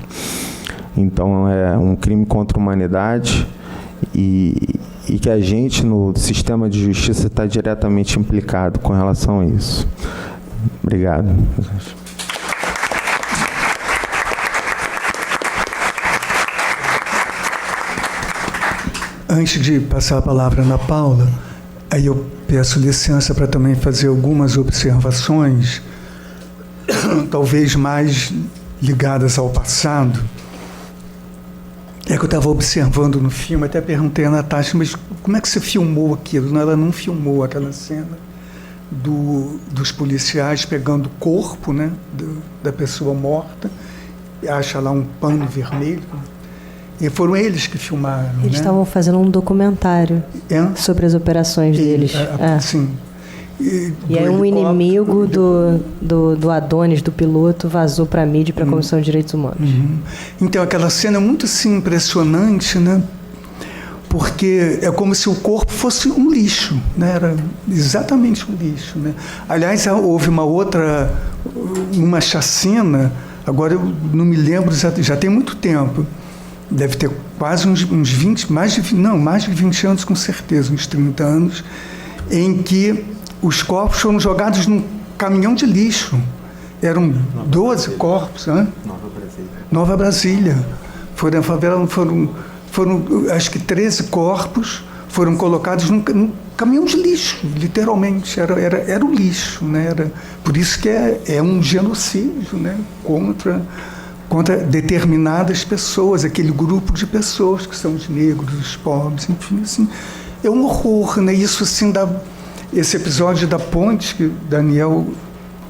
Então, é um crime contra a humanidade e que a gente, no sistema de justiça, está diretamente implicado com relação a isso. Obrigado. Antes de passar a palavra na Paula, aí eu peço licença para também fazer algumas observações, talvez mais ligadas ao passado. Que eu estava observando no filme, até perguntei a Natasha, mas como é que você filmou aquilo? Ela não filmou aquela cena dos policiais pegando o corpo, né, da pessoa morta, e acha lá um pano vermelho. E foram eles que filmaram. Eles estavam fazendo um documentário sobre as operações deles. Sim. E aí um inimigo do Adonis, do piloto, vazou para a mídia e para a Comissão de Direitos Humanos. Uhum. Então, aquela cena é muito assim, impressionante, né? Porque é como se o corpo fosse um lixo, né? Era exatamente um lixo, né? Aliás, houve uma chacina, agora eu não me lembro, já tem muito tempo, deve ter quase uns 20, mais de 20 anos com certeza, uns 30 anos, em que os corpos foram jogados num caminhão de lixo. Eram 12 corpos. Nova Brasília. Foram na favela, foram acho que 13 corpos foram colocados num caminhão de lixo, literalmente. Era o lixo, né? Por isso que é um genocídio, né? Contra determinadas pessoas, aquele grupo de pessoas que são os negros, os pobres, enfim, assim, é um horror, né? Isso assim esse episódio da ponte que Daniel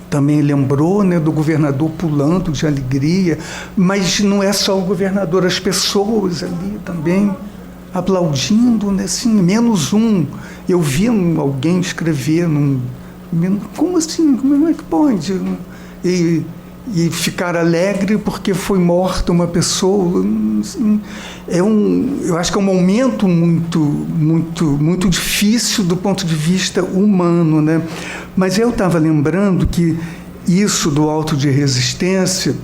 também lembrou, né, do governador pulando de alegria, mas não é só o governador, as pessoas ali também aplaudindo, né, assim, menos um. Eu vi alguém escrever como assim, como é que pode? E ficar alegre porque foi morta uma pessoa. Eu acho que é um momento muito difícil do ponto de vista humano, né? Mas eu estava lembrando que isso do auto de resistência,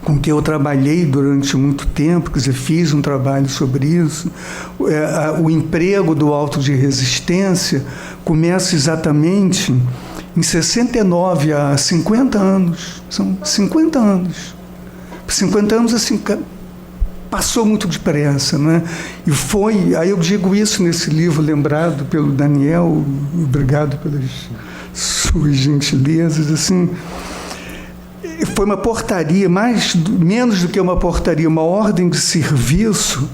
com que eu trabalhei durante muito tempo, quer dizer, fiz um trabalho sobre isso, o emprego do auto de resistência começa exatamente em 69, há 50 anos. São 50 anos. 50 anos, assim, passou muito depressa, né? Aí eu digo isso nesse livro, lembrado pelo Daniel, obrigado pelas suas gentilezas, assim. Foi uma portaria, menos do que uma portaria, uma ordem de serviço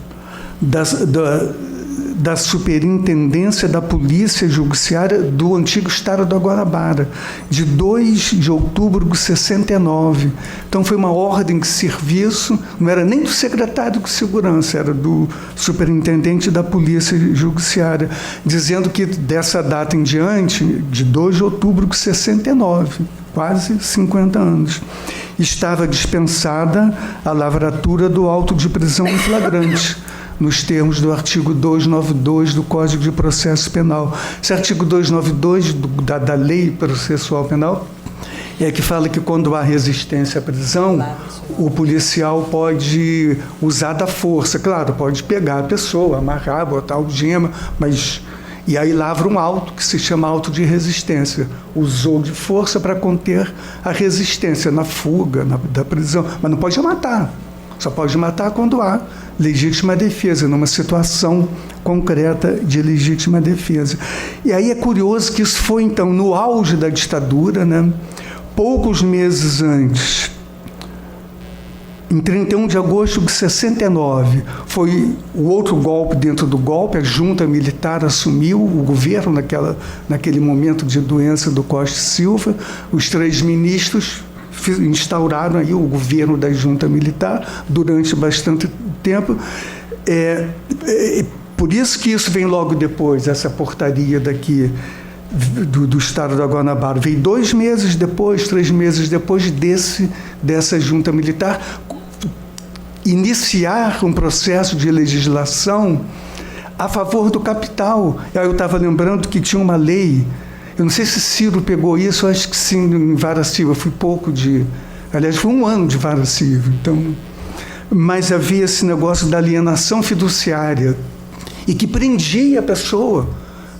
da Superintendência da Polícia Judiciária do antigo Estado da Guanabara, de 2 de outubro de 69. Então, foi uma ordem de serviço, não era nem do secretário de Segurança, era do Superintendente da Polícia Judiciária, dizendo que dessa data em diante, de 2 de outubro de 69, quase 50 anos, estava dispensada a lavratura do auto de prisão em flagrante, nos termos do artigo 292 do Código de Processo Penal. Esse artigo 292 da Lei Processual Penal é que fala que quando há resistência à prisão, o policial pode usar da força. Claro, pode pegar a pessoa, amarrar, botar algema, mas... E aí lavra um auto, que se chama auto de resistência. Usou de força para conter a resistência na fuga da prisão. Mas não pode matar. Só pode matar quando há legítima defesa, numa situação concreta de legítima defesa. E aí é curioso que isso foi, então, no auge da ditadura, né? Poucos meses antes, em 31 de agosto de 69, foi o outro golpe dentro do golpe, a junta militar assumiu o governo naquele momento de doença do Costa e Silva, os 3 ministros instauraram aí o governo da junta militar durante bastante tempo. Por isso que isso vem logo depois, essa portaria daqui do Estado da Guanabara. Veio 2 meses depois, 3 meses depois dessa junta militar iniciar um processo de legislação a favor do capital. Eu estava lembrando que tinha uma lei, eu não sei se Ciro pegou isso, eu acho que sim, em Vara Silva, fui pouco de... Aliás, foi 1 ano de Vara Silva, então... Mas havia esse negócio da alienação fiduciária, e que prendia a pessoa,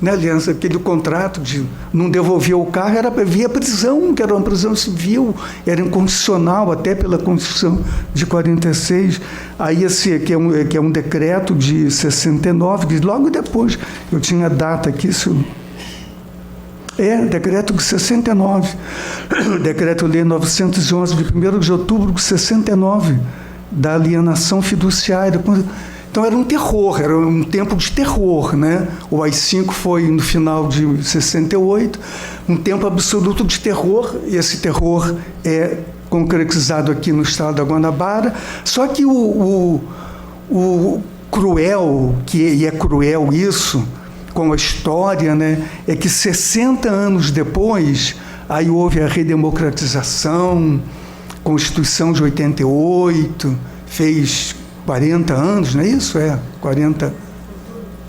né, aliança, aquele contrato de não devolver o carro, era via prisão, que era uma prisão civil, era inconstitucional, até pela Constituição de 46. Aí, assim, que é um decreto de 69, que logo depois, eu tinha a data aqui, decreto de 69, decreto-lei 911, de 1º de outubro de 69, da alienação fiduciária. Então, era um terror, era um tempo de terror, né? O AI-5 foi no final de 68, um tempo absoluto de terror, e esse terror é concretizado aqui no Estado da Guanabara. Só que o cruel, e é cruel isso, com a história, né, é que 60 anos depois, aí houve a redemocratização, Constituição de 88, fez 40 anos, não é isso? 40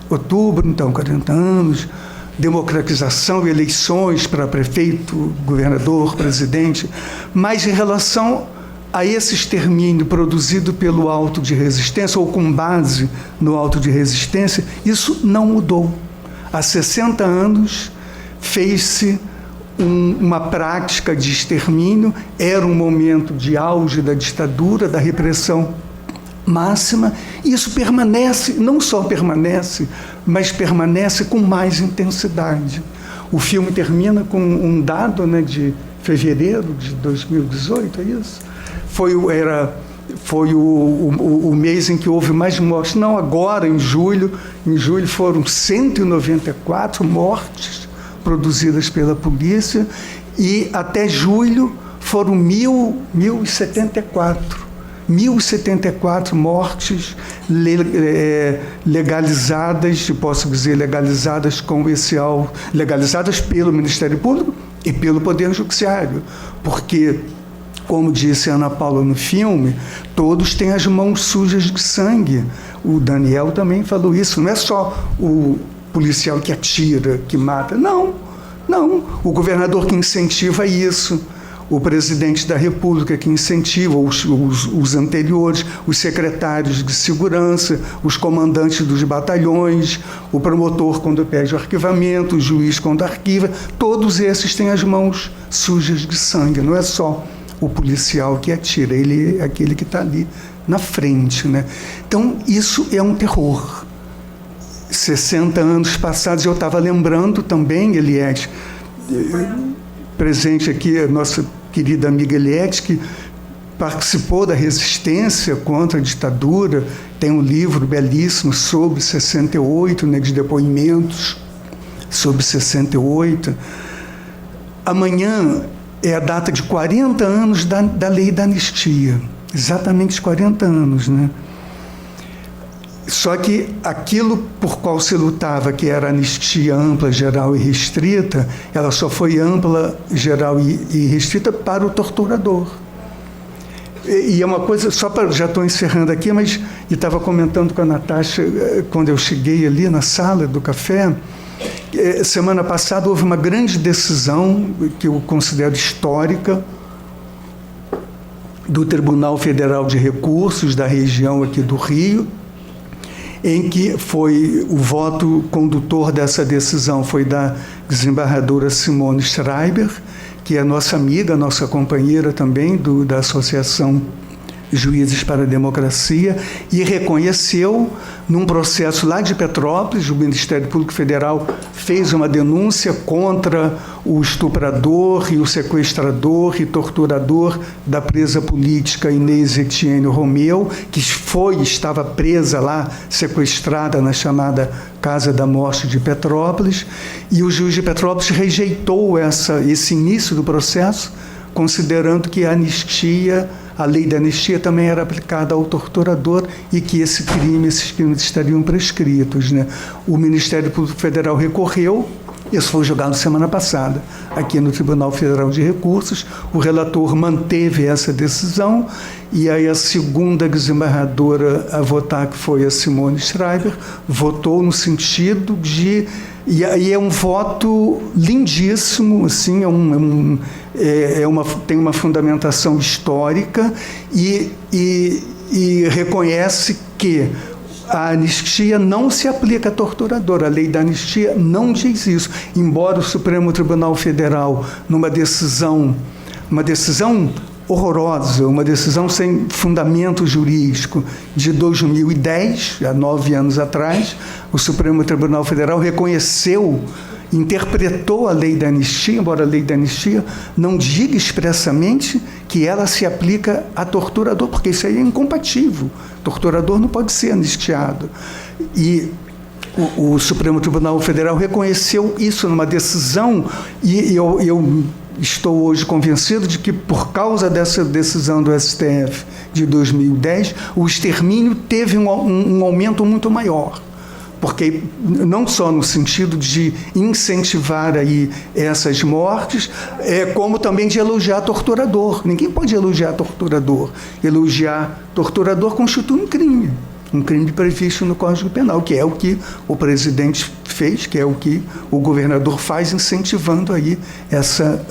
outubro, então, 40 anos, democratização e eleições para prefeito, governador, presidente, mas em relação a esse extermínio produzido pelo auto de resistência, ou com base no auto de resistência, isso não mudou. Há 60 anos fez-se uma prática de extermínio, era um momento de auge da ditadura, da repressão máxima, e isso permanece, não só permanece, mas permanece com mais intensidade. O filme termina com um dado, né, de fevereiro de 2018, é isso? Foi o mês em que houve mais mortes. Não, agora, em julho foram 194 mortes produzidas pela polícia, e até julho foram 1.074 mortes legalizadas, posso dizer, legalizadas com esse alvo, legalizadas pelo Ministério Público e pelo Poder Judiciário, porque, como disse Ana Paula no filme, todos têm as mãos sujas de sangue. O Daniel também falou isso, não é só o policial que atira, que mata, não, o governador que incentiva isso, o presidente da República que incentiva, os anteriores, os secretários de segurança, os comandantes dos batalhões, o promotor quando pede o arquivamento, o juiz quando arquiva, todos esses têm as mãos sujas de sangue, não é só o policial que atira, ele é aquele que está ali na frente, né? Então, isso é um terror. 60 anos passados, eu estava lembrando também, Eliette, presente aqui, a nossa querida amiga Eliette, que participou da resistência contra a ditadura, tem um livro belíssimo sobre 68, né, de depoimentos sobre 68. Amanhã é a data de 40 anos da lei da anistia, exatamente 40 anos, né? Só que aquilo por qual se lutava, que era anistia ampla, geral e restrita, ela só foi ampla, geral e restrita para o torturador. E é uma coisa, já estou encerrando aqui, mas estava comentando com a Natasha, quando eu cheguei ali na sala do café, semana passada houve uma grande decisão, que eu considero histórica, do Tribunal Federal de Recursos da região aqui do Rio, em que foi o voto condutor dessa decisão foi da desembargadora Simone Schreiber, que é nossa amiga, nossa companheira também da Associação Juízes para a Democracia, e reconheceu, num processo lá de Petrópolis, o Ministério Público Federal fez uma denúncia contra o estuprador e o sequestrador e torturador da presa política Inês Etienne Romeu, que estava presa lá, sequestrada na chamada Casa da Morte de Petrópolis, e o juiz de Petrópolis rejeitou esse início do processo, considerando que a lei da anistia também era aplicada ao torturador e que esses crimes estariam prescritos, né? O Ministério Público Federal recorreu, isso foi julgado semana passada, aqui no Tribunal Federal de Recursos. O relator manteve essa decisão e aí a segunda desembargadora a votar, que foi a Simone Schreiber, votou no sentido de... E aí é um voto lindíssimo, assim, tem uma fundamentação histórica e reconhece que a anistia não se aplica a torturador. A lei da anistia não diz isso. Embora o Supremo Tribunal Federal, numa decisão horrorosa, uma decisão sem fundamento jurídico de 2010, há 9 anos atrás, o Supremo Tribunal Federal reconheceu, interpretou a lei da anistia, embora a lei da anistia não diga expressamente que ela se aplica a torturador, porque isso aí é incompatível. Torturador não pode ser anistiado. E o Supremo Tribunal Federal reconheceu isso numa decisão, e eu estou hoje convencido de que, por causa dessa decisão do STF de 2010, o extermínio teve um aumento muito maior. Porque não só no sentido de incentivar aí essas mortes, como também de elogiar torturador. Ninguém pode elogiar torturador. Elogiar torturador constitui um crime previsto no Código Penal, que é o que o presidente fez, que é o que o governador faz, incentivando aí essa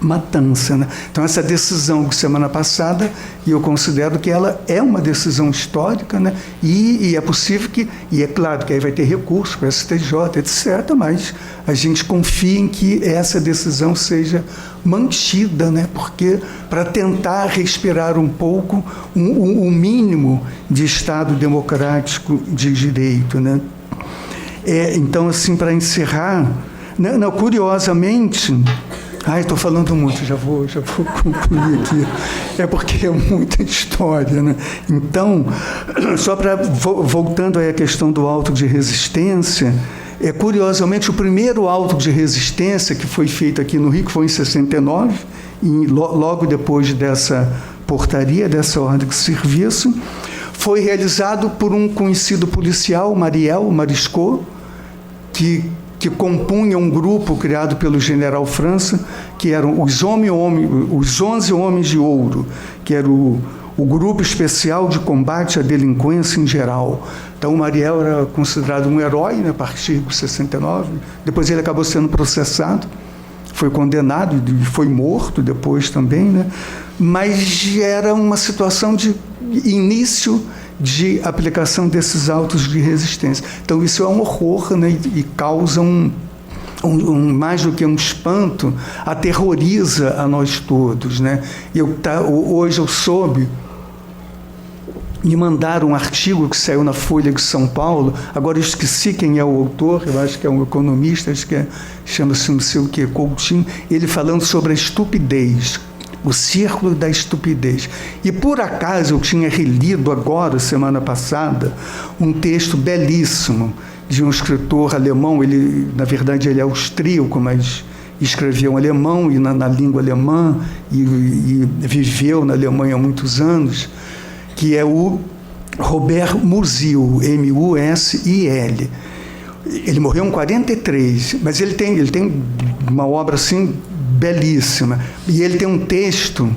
matança, né? Então, essa decisão de semana passada, e eu considero que ela é uma decisão histórica, né? E é possível e é claro que aí vai ter recurso para o STJ, etc., mas a gente confia em que essa decisão seja mantida, né? Porque para tentar respirar um pouco um mínimo de Estado democrático de direito, né? Então, assim, para encerrar, não, curiosamente... estou falando muito, já vou concluir aqui. É porque é muita história, né? Então, só voltando aí à questão do auto de resistência, curiosamente, o primeiro auto de resistência que foi feito aqui no Rio, que foi em 69, e logo depois dessa portaria, dessa ordem de serviço, foi realizado por um conhecido policial, Mariel Mariscot, que compunha um grupo criado pelo general França, que eram os 11 Homens de Ouro, que era o Grupo Especial de Combate à Delinquência em Geral. Então, o Mariel era considerado um herói, né, a partir de 69. Depois ele acabou sendo processado, foi condenado e foi morto depois também, né? Mas era uma situação de início de aplicação desses autos de resistência. Então, isso é um horror, né, e causa mais do que um espanto, aterroriza a nós todos, né? Hoje eu soube, me mandaram um artigo que saiu na Folha de São Paulo, agora eu esqueci quem é o autor, eu acho que é um economista, chama-se não sei o que, Coutinho, ele falando sobre a estupidez O Círculo da Estupidez. E por acaso eu tinha relido agora, semana passada, um texto belíssimo de um escritor alemão. Ele, na verdade, ele é austríaco, mas escreveu em alemão e na língua alemã e viveu na Alemanha há muitos anos, que é o Robert Musil, M-U-S-I-L. Ele morreu em 43, mas ele tem uma obra assim belíssima. E ele tem um texto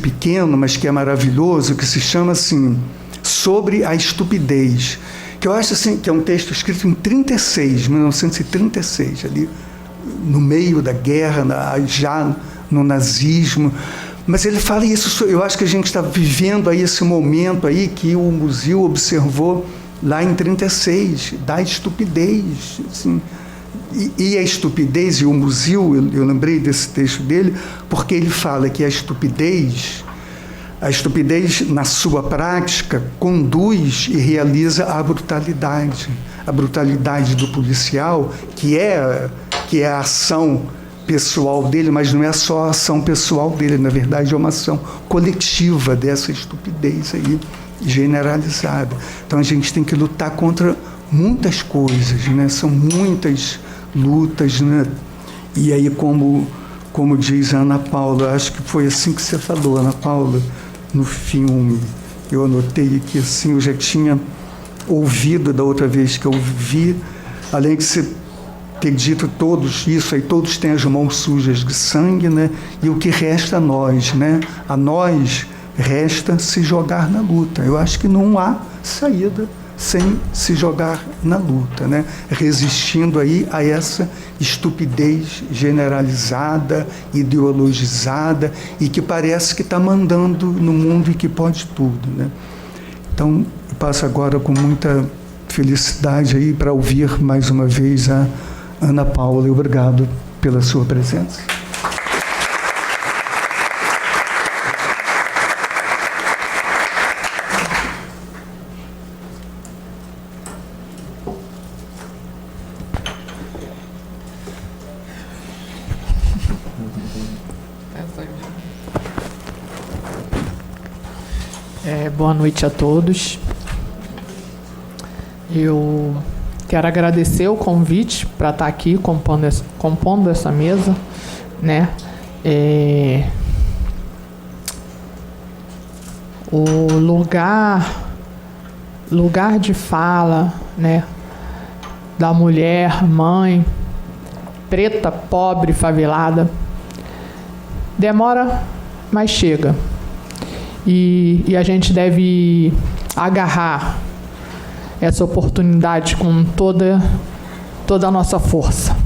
pequeno, mas que é maravilhoso, que se chama assim, Sobre a Estupidez, que eu acho assim, que é um texto escrito em 1936, ali no meio da guerra, já no nazismo. Mas ele fala isso, eu acho que a gente está vivendo aí esse momento aí que o Musil observou lá em 36, da estupidez. Assim. E a estupidez, e o Musil, eu lembrei desse texto dele, porque ele fala que a estupidez, na sua prática, conduz e realiza a brutalidade do policial, que é a ação pessoal dele, mas não é só a ação pessoal dele, na verdade é uma ação coletiva dessa estupidez aí, generalizada. Então a gente tem que lutar contra muitas coisas, né? São muitas lutas, né? E aí, como diz a Ana Paula, acho que foi assim que você falou, Ana Paula, no filme, eu anotei aqui assim, eu já tinha ouvido da outra vez que eu vi, além de você ter dito todos isso aí, todos têm as mãos sujas de sangue, né? E o que resta a nós, né? A nós resta se jogar na luta. Eu acho que não há saída sem se jogar na luta, né? Resistindo aí a essa estupidez generalizada, ideologizada e que parece que está mandando no mundo e que pode tudo, né? Então, eu passo agora com muita felicidade aí para ouvir mais uma vez a Ana Paula. Obrigado pela sua presença. Boa noite a todos. Eu quero agradecer o convite para estar aqui compondo essa mesa, né? O lugar de fala, né, da mulher, mãe, preta, pobre, favelada, demora, mas chega. E a gente deve agarrar essa oportunidade com toda a nossa força,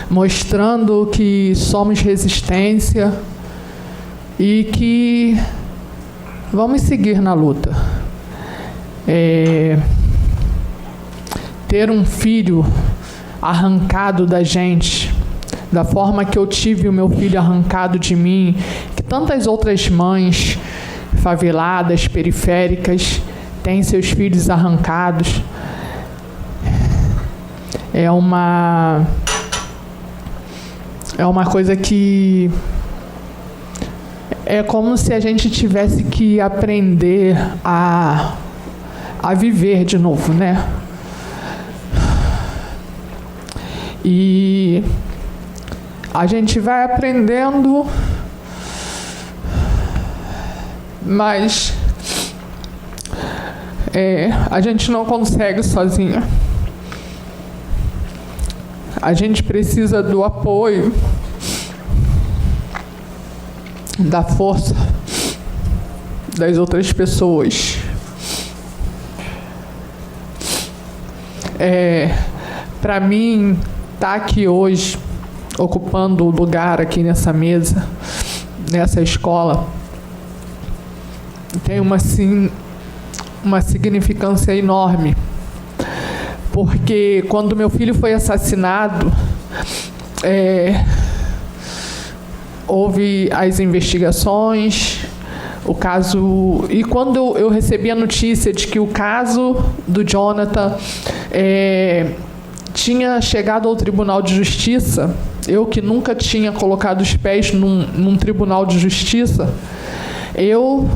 mostrando que somos resistência e que vamos seguir na luta. Ter um filho arrancado da gente, da forma que eu tive o meu filho arrancado de mim, que tantas outras mães faveladas, periféricas, têm seus filhos arrancados. É uma coisa que é como se a gente tivesse que aprender a viver de novo, né? E a gente vai aprendendo, mas a gente não consegue sozinho. A gente precisa do apoio, da força das outras pessoas. Para mim, estar aqui hoje, ocupando o lugar aqui nessa mesa, nessa escola, tem uma significância enorme. Porque quando meu filho foi assassinado, houve as investigações, o caso... E quando eu recebi a notícia de que o caso do Jonathan tinha chegado ao Tribunal de Justiça, eu que nunca tinha colocado os pés num Tribunal de Justiça, eu,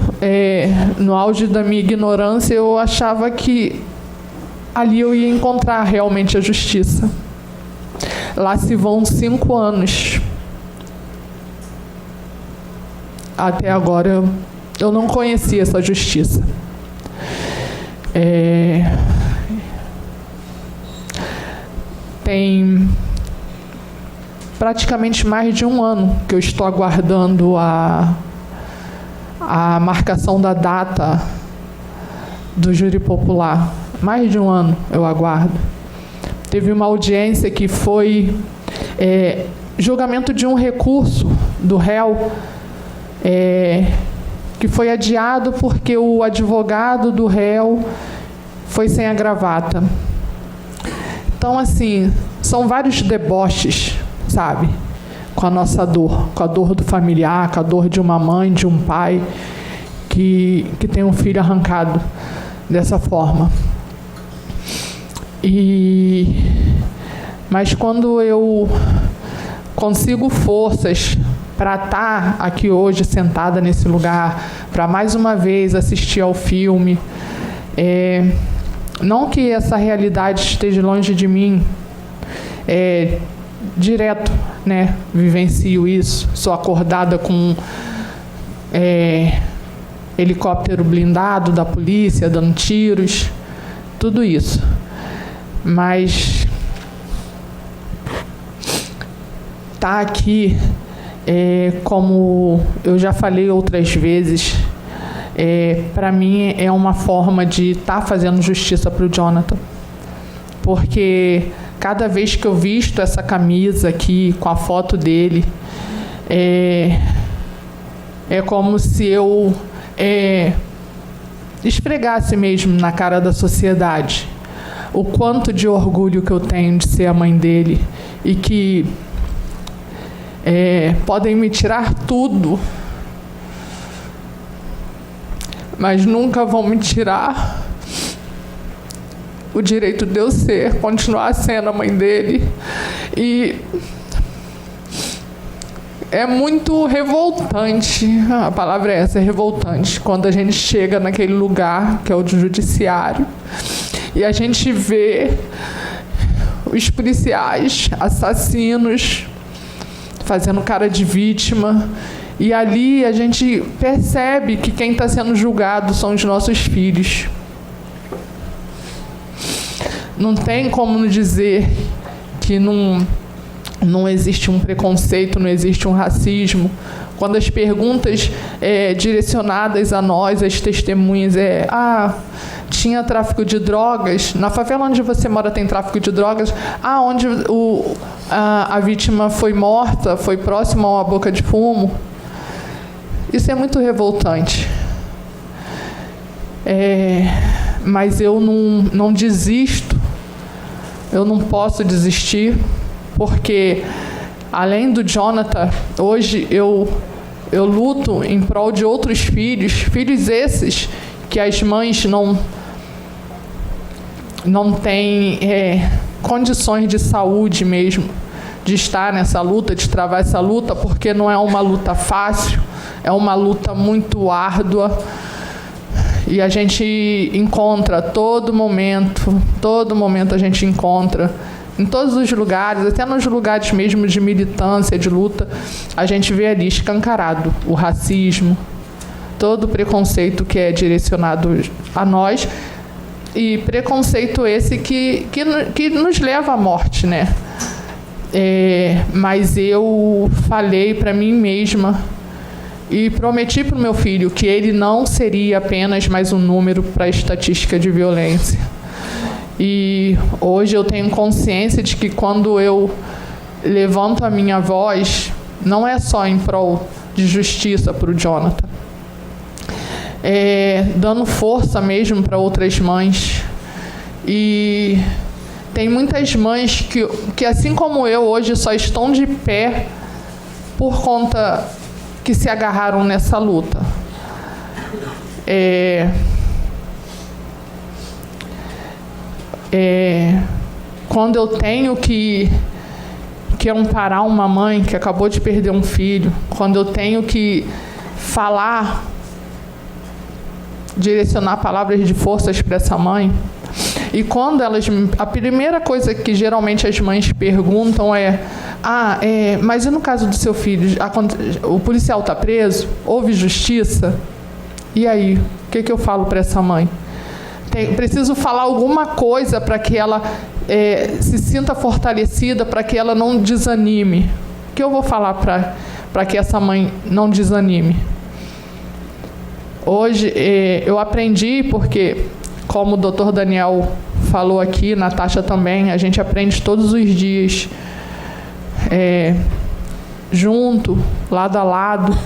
no auge da minha ignorância, eu achava que ali eu ia encontrar realmente a justiça. Lá se vão 5 anos. Até agora eu não conhecia essa justiça. Tem praticamente mais de 1 ano que eu estou aguardando a marcação da data do júri popular. Mais de 1 ano eu aguardo. Teve uma audiência que foi julgamento de um recurso do réu, que foi adiado porque o advogado do réu foi sem a gravata. Então, assim, são vários deboches, sabe? Com a nossa dor, com a dor do familiar, com a dor de uma mãe, de um pai que tem um filho arrancado dessa forma. Mas quando eu consigo forças para estar aqui hoje sentada nesse lugar, para mais uma vez assistir ao filme, não que essa realidade esteja longe de mim, direto, né? Vivencio isso, sou acordada com helicóptero blindado da polícia, dando tiros, tudo isso. Mas tá aqui, como eu já falei outras vezes, para mim é uma forma de estar fazendo justiça para o Jonathan, porque cada vez que eu visto essa camisa aqui com a foto dele, é como se eu esfregasse mesmo na cara da sociedade o quanto de orgulho que eu tenho de ser a mãe dele e que podem me tirar tudo, mas nunca vão me tirar o direito de eu continuar sendo a mãe dele. E é muito revoltante, a palavra é essa, é revoltante, quando a gente chega naquele lugar que é o do judiciário e a gente vê os policiais assassinos fazendo cara de vítima, e ali a gente percebe que quem está sendo julgado são os nossos filhos. Não tem como dizer que não existe um preconceito, não existe um racismo, quando as perguntas direcionadas a nós, as testemunhas, tinha tráfico de drogas? Na favela onde você mora tem tráfico de drogas? Onde a vítima foi morta, foi próximo a uma boca de fumo? Isso é muito revoltante. Mas eu não desisto, eu não posso desistir, porque além do Jonathan, hoje eu luto em prol de outros filhos esses que as mães não têm condições de saúde mesmo, de estar nessa luta, de travar essa luta, porque não é uma luta fácil, é uma luta muito árdua, e a gente encontra todo momento a gente encontra, em todos os lugares, até nos lugares mesmo de militância, de luta, a gente vê ali escancarado o racismo, todo o preconceito que é direcionado a nós, e preconceito esse que nos leva à morte, né? Mas eu falei para mim mesma e prometi para o meu filho que ele não seria apenas mais um número para a estatística de violência. E hoje eu tenho consciência de que quando eu levanto a minha voz, não é só em prol de justiça para o Jonathan, dando força mesmo para outras mães. E tem muitas mães que, assim como eu, hoje só estão de pé por conta que se agarraram nessa luta. quando eu tenho que amparar uma mãe que acabou de perder um filho, quando eu tenho que falar, direcionar palavras de forças para essa mãe, e quando a primeira coisa que geralmente as mães perguntam é: mas e no caso do seu filho, o policial está preso? Houve justiça? E aí, o que eu falo para essa mãe? Preciso falar alguma coisa para que ela se sinta fortalecida, para que ela não desanime. O que eu vou falar para que essa mãe não desanime? Hoje eu aprendi, porque, como o Dr. Daniel falou aqui, Natasha também, a gente aprende todos os dias, junto, lado a lado,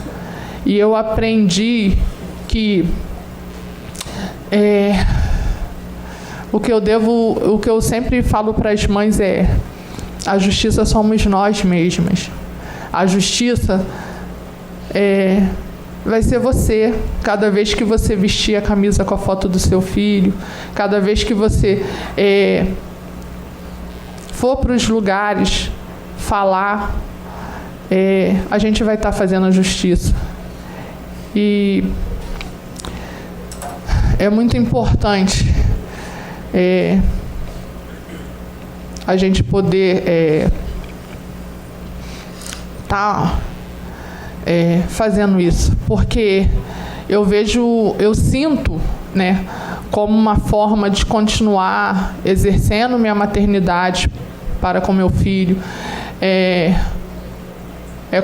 e eu aprendi que o que eu sempre falo para as mães é: a justiça somos nós mesmas. A justiça vai ser você. Cada vez que você vestir a camisa com a foto do seu filho, cada vez que você for para os lugares falar, a gente vai estar fazendo a justiça. E é muito importante a gente poder estar fazendo isso, porque eu sinto, né, como uma forma de continuar exercendo minha maternidade para com meu filho. É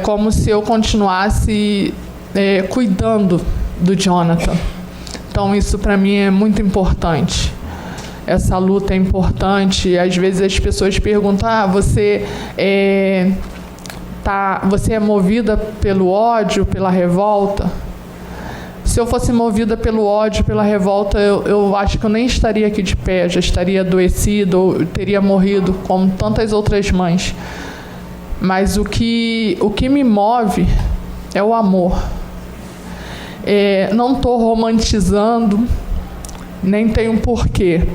como se eu continuasse cuidando do Jonathan. Então, isso para mim é muito importante. Essa luta é importante. Às vezes as pessoas perguntam: você é movida pelo ódio, pela revolta? Se eu fosse movida pelo ódio, pela revolta, eu acho que eu nem estaria aqui de pé, já estaria adoecida ou teria morrido, como tantas outras mães. Mas o que me move é o amor. Não estou romantizando, nem tenho porquê,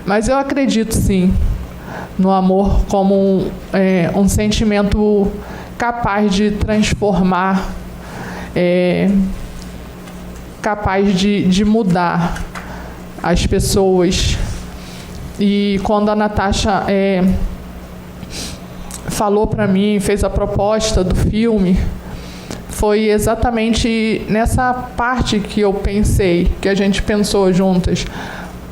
mas eu acredito sim no amor como um sentimento capaz de transformar, capaz de mudar as pessoas. E quando a Natasha falou para mim, fez a proposta do filme, foi exatamente nessa parte que eu pensei, que a gente pensou juntas.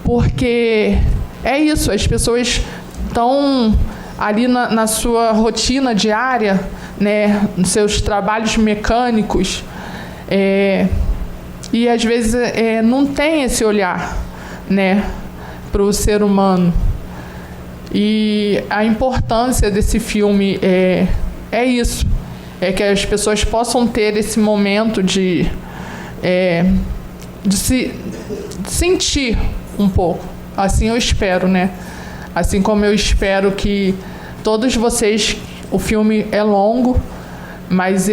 Porque é isso, as pessoas estão ali na sua rotina diária, né, nos seus trabalhos mecânicos, e às vezes não tem esse olhar, né, para o ser humano. E a importância desse filme é isso. É que as pessoas possam ter esse momento de se sentir um pouco. Assim eu espero, né? Assim como eu espero que todos vocês... O filme é longo, mas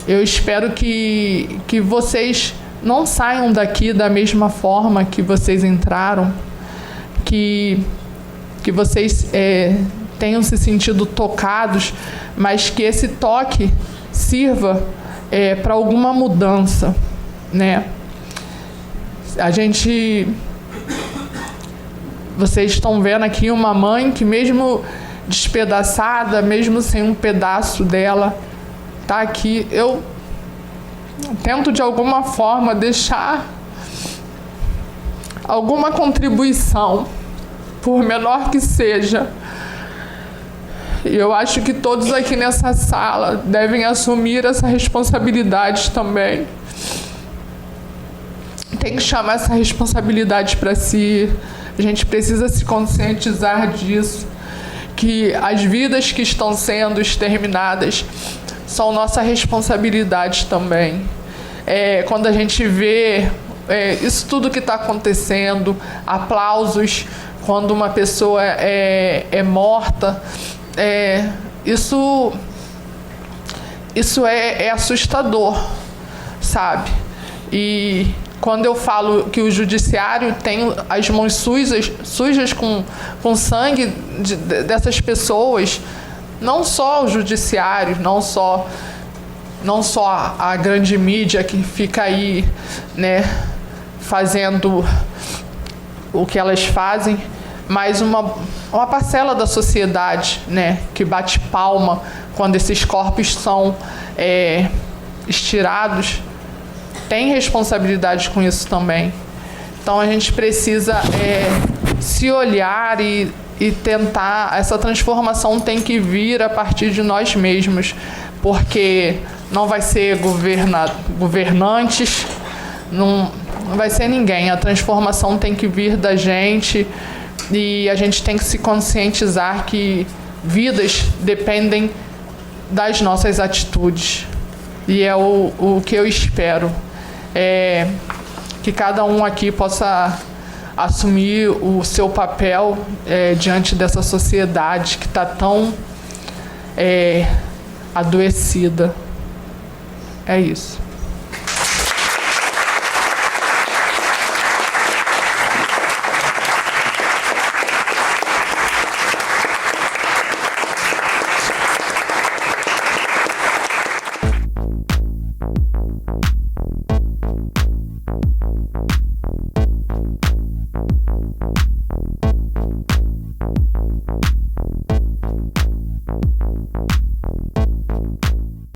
eu espero que vocês não saiam daqui da mesma forma que vocês entraram, que vocês tenham se sentido tocados, mas que esse toque sirva para alguma mudança, né? Vocês estão vendo aqui uma mãe que, mesmo despedaçada, mesmo sem um pedaço dela, está aqui. Eu tento de alguma forma deixar alguma contribuição, por menor que seja. E eu acho que todos aqui nessa sala devem assumir essa responsabilidade também. Tem que chamar essa responsabilidade para si. A gente precisa se conscientizar disso, que as vidas que estão sendo exterminadas são nossa responsabilidade também. Quando a gente vê isso tudo que está acontecendo, aplausos quando uma pessoa é morta, isso é assustador, sabe? E quando eu falo que o judiciário tem as mãos sujas com sangue dessas pessoas, não só o judiciário, não só a grande mídia que fica aí, né, fazendo o que elas fazem, mas uma parcela da sociedade, né, que bate palma quando esses corpos são estirados, tem responsabilidade com isso também. Então a gente precisa se olhar e tentar, essa transformação tem que vir a partir de nós mesmos, porque não vai ser governantes, não vai ser ninguém. A transformação tem que vir da gente e a gente tem que se conscientizar que vidas dependem das nossas atitudes. E é o que eu espero, que cada um aqui possa assumir o seu papel diante dessa sociedade que está tão adoecida. É isso.